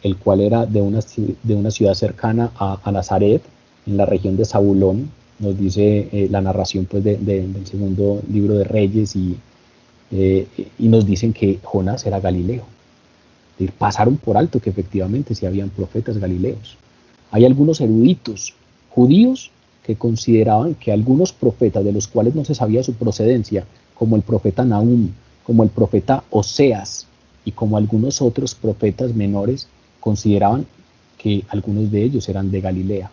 el cual era de una ciudad cercana a Nazaret, en la región de Zabulón, nos dice la narración pues, del segundo libro de Reyes, y nos dicen que Jonás era galileo. Es decir, pasaron por alto que efectivamente sí habían profetas galileos. Hay algunos eruditos judíos que consideraban que algunos profetas, de los cuales no se sabía su procedencia, como el profeta Nahum, como el profeta Oseas y como algunos otros profetas menores, consideraban que algunos de ellos eran de Galilea.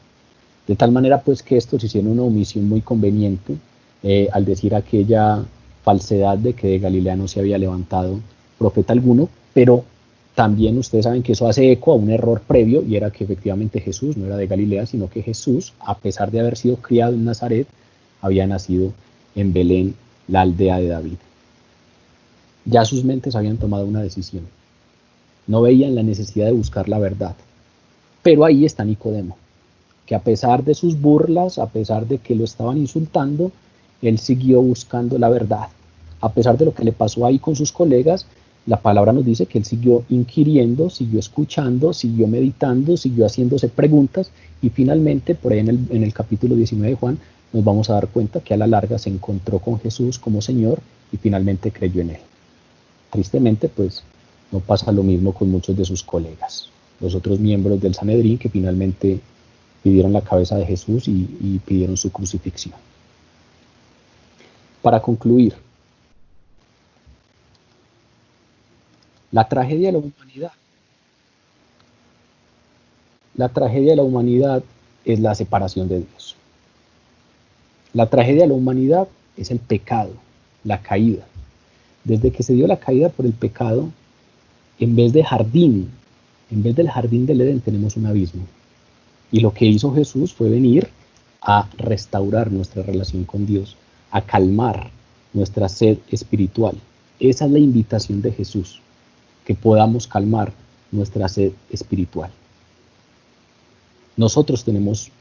De tal manera pues que estos hicieron una omisión muy conveniente al decir aquella falsedad de que de Galilea no se había levantado profeta alguno, pero también ustedes saben que eso hace eco a un error previo, y era que efectivamente Jesús no era de Galilea, sino que Jesús, a pesar de haber sido criado en Nazaret, había nacido en Belén, la aldea de David. Ya sus mentes habían tomado una decisión. No veían la necesidad de buscar la verdad. Pero ahí está Nicodemo, que a pesar de sus burlas, a pesar de que lo estaban insultando, él siguió buscando la verdad. A pesar de lo que le pasó ahí con sus colegas, la palabra nos dice que él siguió inquiriendo, siguió escuchando, siguió meditando, siguió haciéndose preguntas, y finalmente, por ahí en el capítulo 19 de Juan, nos vamos a dar cuenta que a la larga se encontró con Jesús como Señor y finalmente creyó en él. Tristemente, pues, no pasa lo mismo con muchos de sus colegas, los otros miembros del Sanedrín, que finalmente pidieron la cabeza de Jesús y pidieron su crucifixión. Para concluir, la tragedia de la humanidad es la separación de Dios. La tragedia de la humanidad es el pecado, la caída. Desde que se dio la caída por el pecado, en vez del jardín del Edén, tenemos un abismo. Y lo que hizo Jesús fue venir a restaurar nuestra relación con Dios, a calmar nuestra sed espiritual. Esa es la invitación de Jesús, que podamos calmar nuestra sed espiritual. Nosotros tenemos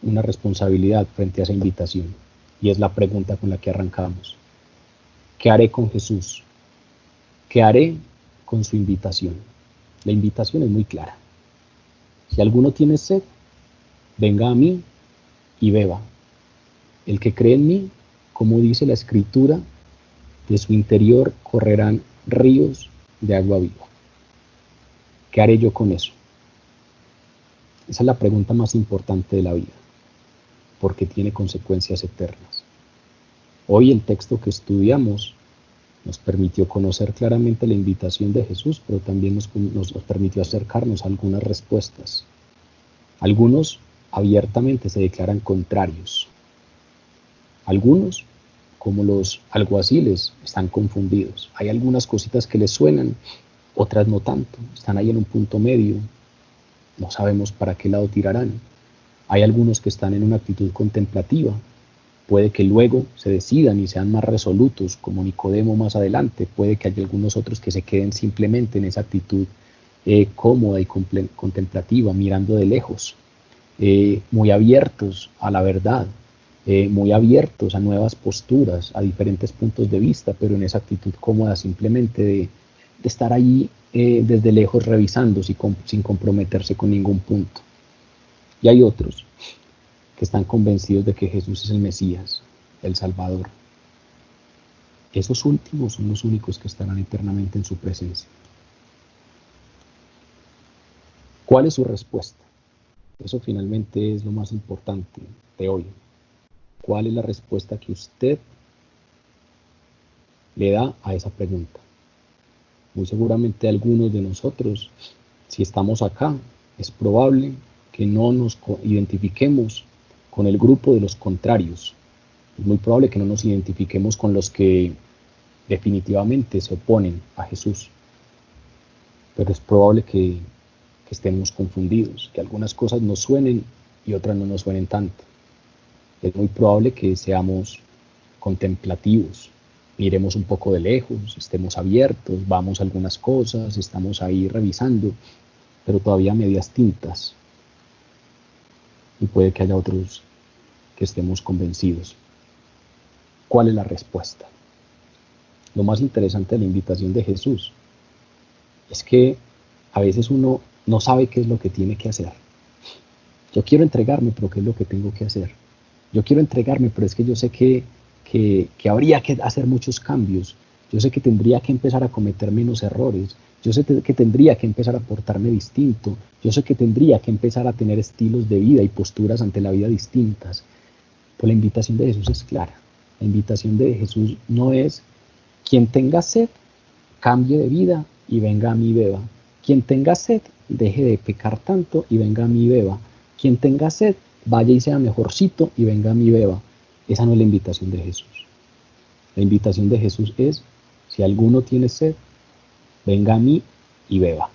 una responsabilidad frente a esa invitación, y es la pregunta con la que arrancamos. ¿Qué haré con Jesús? ¿Qué haré con su invitación? La invitación es muy clara. Si alguno tiene sed, venga a mí y beba. El que cree en mí, como dice la Escritura, de su interior correrán ríos de agua viva. ¿Qué haré yo con eso? Esa es la pregunta más importante de la vida, porque tiene consecuencias eternas. Hoy el texto que estudiamos Nos permitió conocer claramente la invitación de Jesús, pero también nos permitió acercarnos a algunas respuestas. Algunos abiertamente se declaran contrarios. Algunos, como los alguaciles, están confundidos. Hay algunas cositas que les suenan, otras no tanto. Están ahí en un punto medio. No sabemos para qué lado tirarán. Hay algunos que están en una actitud contemplativa. Puede que luego se decidan y sean más resolutos, como Nicodemo más adelante. Puede que haya algunos otros que se queden simplemente en esa actitud cómoda y contemplativa, mirando de lejos, muy abiertos a la verdad, muy abiertos a nuevas posturas, a diferentes puntos de vista, pero en esa actitud cómoda simplemente de estar ahí desde lejos revisando sin comprometerse con ningún punto. Y hay otros que están convencidos de que Jesús es el Mesías, el Salvador. Esos últimos son los únicos que estarán eternamente en su presencia. ¿Cuál es su respuesta? Eso finalmente es lo más importante de hoy. ¿Cuál es la respuesta que usted le da a esa pregunta? Muy seguramente algunos de nosotros, si estamos acá, es probable que no nos identifiquemos con el grupo de los contrarios. Es muy probable que no nos identifiquemos con los que definitivamente se oponen a Jesús. Pero es probable que estemos confundidos, que algunas cosas nos suenen y otras no nos suenen tanto. Es muy probable que seamos contemplativos, miremos un poco de lejos, estemos abiertos, vamos a algunas cosas, estamos ahí revisando, pero todavía a medias tintas. Y puede que haya otros que estemos convencidos. ¿Cuál es la respuesta? Lo más interesante de la invitación de Jesús es que a veces uno no sabe qué es lo que tiene que hacer. Yo quiero entregarme, pero ¿qué es lo que tengo que hacer? Yo quiero entregarme, pero es que yo sé que habría que hacer muchos cambios. Yo sé que tendría que empezar a cometer menos errores. Yo sé que tendría que empezar a portarme distinto. Yo sé que tendría que empezar a tener estilos de vida y posturas ante la vida distintas. Pero la invitación de Jesús es clara. La invitación de Jesús no es: quien tenga sed, cambie de vida y venga a mí y beba. Quien tenga sed, deje de pecar tanto y venga a mí y beba. Quien tenga sed, vaya y sea mejorcito y venga a mí y beba. Esa no es la invitación de Jesús. La invitación de Jesús es: si alguno tiene sed, venga a mí y beba.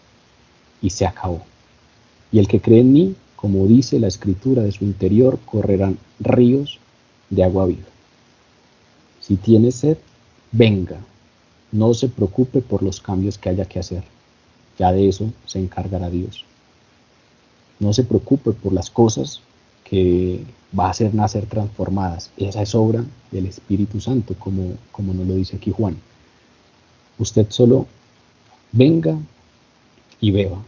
Y se acabó. Y el que cree en mí, como dice la Escritura, de su interior correrán ríos de agua viva. Si tiene sed, venga. No se preocupe por los cambios que haya que hacer. Ya de eso se encargará Dios. No se preocupe por las cosas que va a hacer nacer transformadas. Esa es obra del Espíritu Santo, como nos lo dice aquí Juan. Usted solo venga y beba.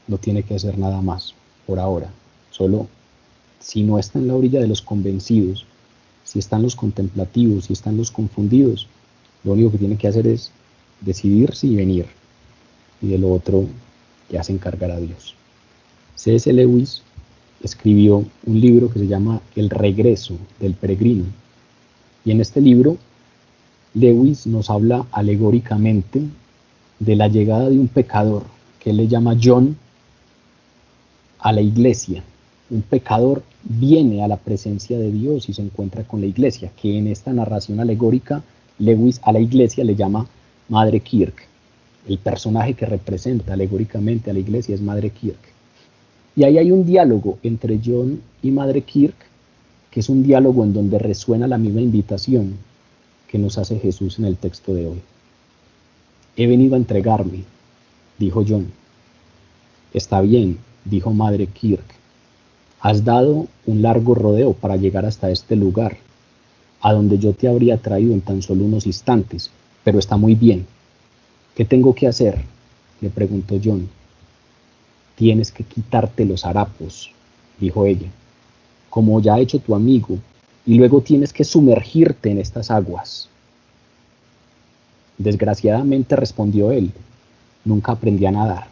No tiene que hacer nada más por ahora. Solo, si no está en la orilla de los convencidos, si están los contemplativos, si están los confundidos, lo único que tiene que hacer es decidirse y venir. Y de lo otro ya se encargará Dios. C.S. Lewis escribió un libro que se llama El regreso del peregrino. Y en este libro, Lewis nos habla alegóricamente de la llegada de un pecador, que él le llama John, a la iglesia. Un pecador viene a la presencia de Dios y se encuentra con la iglesia, que en esta narración alegórica, Lewis a la iglesia le llama Madre Kirk. El personaje que representa alegóricamente a la iglesia es Madre Kirk. Y ahí hay un diálogo entre John y Madre Kirk, que es un diálogo en donde resuena la misma invitación que nos hace Jesús en el texto de hoy. He venido a entregarme, dijo John. Está bien, dijo Madre Kirk. Has dado un largo rodeo para llegar hasta este lugar, a donde yo te habría traído en tan solo unos instantes, pero está muy bien. ¿Qué tengo que hacer?, le preguntó John. Tienes que quitarte los harapos, dijo ella, como ya ha hecho tu amigo, y luego tienes que sumergirte en estas aguas. Desgraciadamente, respondió él, nunca aprendí a nadar.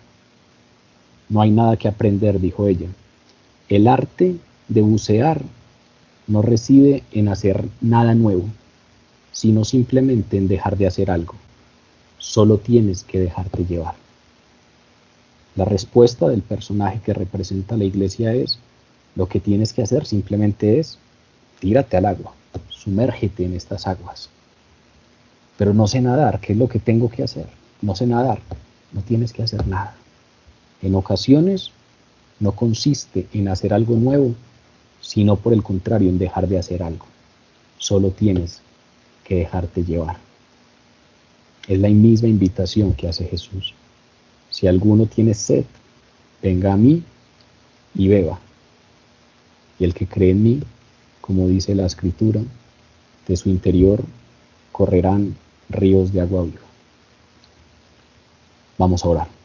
No hay nada que aprender, dijo ella. El arte de bucear no reside en hacer nada nuevo, sino simplemente en dejar de hacer algo. Solo tienes que dejarte llevar. La respuesta del personaje que representa la iglesia es: lo que tienes que hacer simplemente es tírate al agua, sumérgete en estas aguas. Pero no sé nadar, ¿qué es lo que tengo que hacer? No sé nadar, no tienes que hacer nada. En ocasiones no consiste en hacer algo nuevo, sino por el contrario en dejar de hacer algo. Solo tienes que dejarte llevar. Es la misma invitación que hace Jesús. Si alguno tiene sed, venga a mí y beba. Y el que cree en mí, como dice la Escritura, de su interior correrán ríos de agua viva. Vamos a orar.